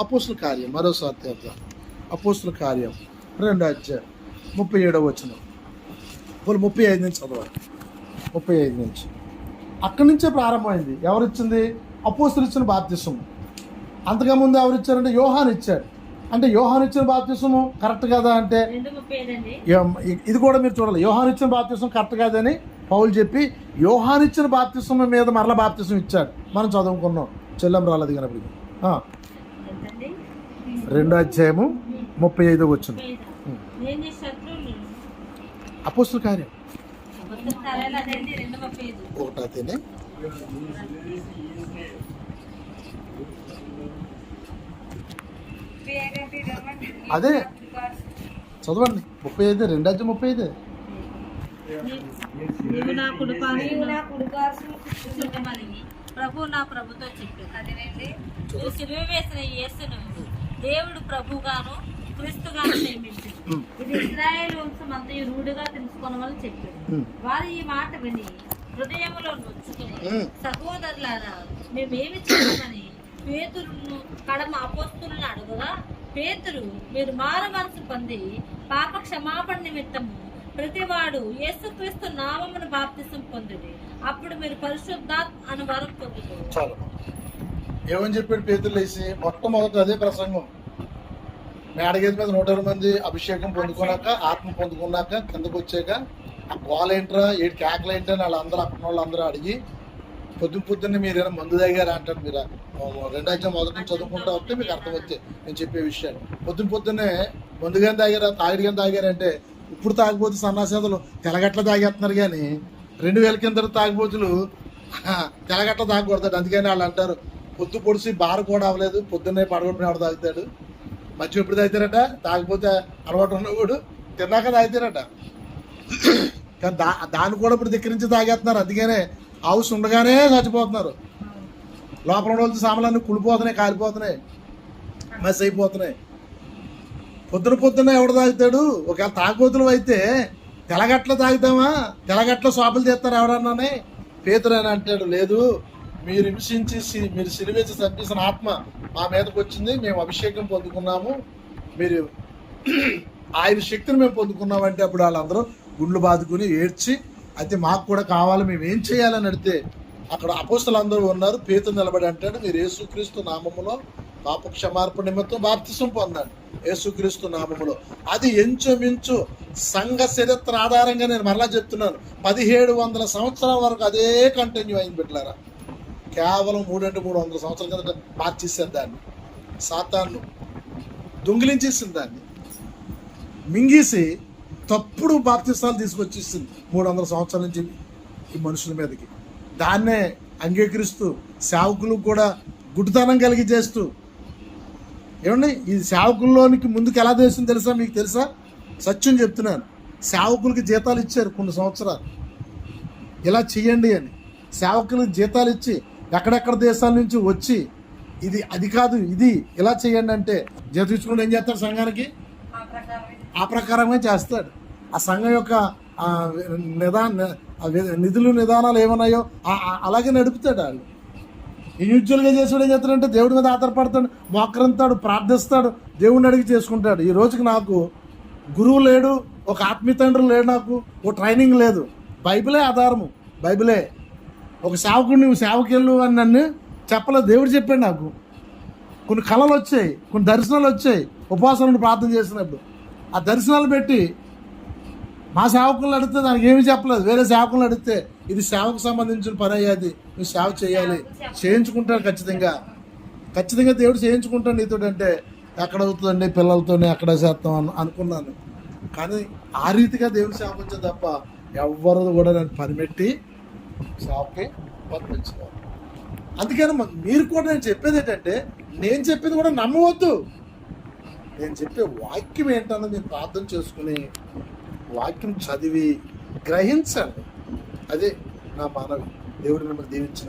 అపోస్తుల కార్యం. మరోసారి తీద్దాం. అపోస్తుల కార్యం 2వ అధ్యాయం 37వ వచనం. 35 నుంచి చదవాలి. 35 నుంచి అక్కడి నుంచే ప్రారంభమైంది. ఎవరిచ్చింది? అపోస్తులు ఇచ్చిన బాప్తిసం. అంతగా ముందు ఎవరు ఇచ్చారంటే యోహాను ఇచ్చాడు. అంటే యోహాను ఇచ్చిన బాప్తిసము కరెక్ట్ కదా అంటే ఇది కూడా మీరు చూడాలి. యోహాను ఇచ్చిన బాప్తిసం కరెక్ట్ కాదని పౌలు చెప్పి యోహాను ఇచ్చిన బాప్తిసం మీద మరలా బాప్తిసం ఇచ్చాడు. మనం చదువుకున్నాం, చెల్లం రాలేదు కనప్పుడు. 2వ అధ్యాయము 35వ వచనం. అపోస్తుల కార్యం 1 అదే చదవండి. 35 2:35. ప్రభు నా ప్రభుతో చెప్పాడు, నువ్వు సిలువ వేసిన యేసును దేవుడు ప్రభుగాను క్రీస్తుగాను నియమించాడు. ఇది ఇశ్రాయేలు వంశం అంతయు రూఢిగా తెలుసుకోవాలని చెప్పాడు. వారు ఈ మాట విని హృదయంలో నొచ్చుకుని, సహోదరులారా మేమేమి చేయమని పేతురును కడమ అపోస్తులను అడుగుగా, పేతురు మీరు మారు మనసు పొంది పాప క్షమాపణ నిమిత్తము ప్రతివాడు యేసుక్రీస్తు నామమును బాప్తిసం పొందుడి, అప్పుడు మీరు పరిశుద్ధాత్మ అను వరం పొందుతారు. చాలు. ఏమని చెప్పాడు పేతురు లేసి? మొట్టమొదటి అదే ప్రసంగం. మేడగేది మీద 120 మంది అభిషేకం పొందుకున్నాక, ఆత్మ పొందుకున్నాక కిందకు వచ్చాక ఆ గోలేంట్రా 7 కేకలేంటి అని వాళ్ళందరూ అక్కడ వాళ్ళందరూ అడిగి పొద్దున్నే మీరు ఏమైనా మందు తాగారా అంటారు. మీరు రెండో అధ్యాయం మొదటి నుంచి చదువుకుంటా వస్తే మీకు అర్థం వచ్చే నేను చెప్పే విషయాలు. పొద్దున్నే మందుగాని తాగారా, తాగిడిగాని తాగారంటే ఇప్పుడు తాగిపోతు సన్నాసేతలు తెలగట్ల తాగేస్తున్నారు, కానీ 2000 కింద తాగిపోతులు తెలగట్ల తాగకూడతాడు. అందుకని వాళ్ళు అంటారు పొద్దు పొడిసి బారు కూడా అవ్వలేదు, పొద్దున్నే పడగొట్టిన ఎవడు తాగుతాడు. మధ్య ఎప్పుడు తాగుతారట, తాగిపోతే అలవాటు ఉన్నవాడు తిన్నాక తాగుతారట. కానీ దాన్ని కూడా ఇప్పుడు ధిక్కరించి తాగేస్తున్నారు. అందుకనే హౌస్ ఉండగానే చచ్చిపోతున్నారు. లోపల రోజు సామాన్లన్నీ కుళ్ళిపోతున్నాయి, కాలిపోతున్నాయి, మస్ అయిపోతున్నాయి. పొద్దున ఎవడు తాగుతాడు? ఒకవేళ తాగుబోతులు అయితే తెలగట్ల తాగుతామా? తెలగట్ల సోపులు తీస్తారు ఎవరన్నానే. పేతురు అని అంటాడు, లేదు మీరు హింసించి మీరు సిలివేసి చంపేసిన ఆత్మ మా మీదకి వచ్చింది, మేము అభిషేకం పొందుకున్నాము, మీరు ఆయన శక్తిని మేము పొందుకున్నామంటే అప్పుడు వాళ్ళందరూ గుండ్లు బాదుకుని ఏడ్చి అయితే మాకు కూడా కావాలి, మేము ఏం చేయాలని అడిగితే అక్కడ అపోస్తలు అందరూ ఉన్నారు. పేతురు నిలబడి అంటాడు, మీరు యేసుక్రీస్తు నామములో పాప క్షమార్పణ నిమిత్తం బాప్తిసం పొందండి, యేసుక్రీస్తు నామములో. అది ఎంచుమించు సంఘ చరిత్ర ఆధారంగా నేను మరలా చెప్తున్నాను, 1700 సంవత్సరాల వరకు అదే కంటిన్యూ అయింది బిడ్డలారా. కేవలం 300 సంవత్సరాల కింద మార్చేసారు దాన్ని. సాతాను దొంగిలించేసింది దాన్ని, మింగేసి తప్పుడు బాప్తిస్తాలు తీసుకొచ్చేసింది 300 సంవత్సరాల నుంచి ఈ మనుషుల మీదకి. దాన్నే అంగీకరిస్తూ సేవకులకు కూడా గుడ్డితనం కలిగి చేస్తూ, ఏమండి ఈ సేవకుల్లోనికి ముందుకు ఎలా చేసింది తెలుసా? మీకు తెలుసా? సత్యం చెప్తున్నాను. సేవకులకి జీతాలు ఇచ్చారు కొన్ని సంవత్సరాలు, ఇలా చెయ్యండి అని. సేవకులకు జీతాలు ఇచ్చి ఎక్కడెక్కడ దేశాల నుంచి వచ్చి అది కాదు ఇది ఇలా చేయండి అంటే జీతం ఇచ్చుకుంటే ఏం చేస్తాడు? సంఘానికి ఆ ప్రకారంగా చేస్తాడు. ఆ సంఘం యొక్క నిధులు నిదానాలు ఏమన్నాయో అలాగే నడుపుతాడు. వాళ్ళు ఇండివిజువల్గా చేసాడు ఏం చేస్తాడంటే దేవుడి మీద ఆధారపడతాడు, మోకరంతాడు, ప్రార్థిస్తాడు, దేవుడిని అడిగి చేసుకుంటాడు. ఈ రోజుకి నాకు గురువు లేడు, ఒక ఆత్మీయ తండ్రి లేడు, నాకు ఒక ట్రైనింగ్ లేదు. బైబిలే ఆధారము, బైబిలే. ఒక సేవకుడిని నువ్వు సేవకెళ్ళు అని నన్ను చెప్పలేదు, దేవుడు చెప్పాడు. నాకు కొన్ని కళలు వచ్చాయి, కొన్ని దర్శనాలు వచ్చాయి ఉపవాసాలను ప్రార్థన చేసినప్పుడు. ఆ దర్శనాలు పెట్టి మా సేవకులను అడిగితే దానికి ఏమీ చెప్పలేదు. వేరే సేవకులను అడిగితే ఇది సేవకు సంబంధించిన పని అయ్యేది, నువ్వు సేవ చేయాలి, చేయించుకుంటాడు ఖచ్చితంగా దేవుడు చేయించుకుంటాడు నీతో. అంటే ఎక్కడ అవుతుందండి, పిల్లలతోనే ఎక్కడ చేస్తాం అనుకున్నాను. కానీ ఆ రీతిగా దేవుడు సేవకుంచే తప్ప ఎవ్వరు కూడా నన్ను పనిపెట్టి సేవకి పంపించుకోవాలి. అందుకని మీరు కూడా నేను చెప్పేది ఏంటంటే, నేను చెప్పేది కూడా నమ్మవద్దు. నేను చెప్పే వాక్యం ఏంటన్నది మీరు ప్రార్థన చేసుకుని వాక్యం చదివి గ్రహించండి. అదే నా మనవి. దేవుడు మిమ్మల్ని దీవించిన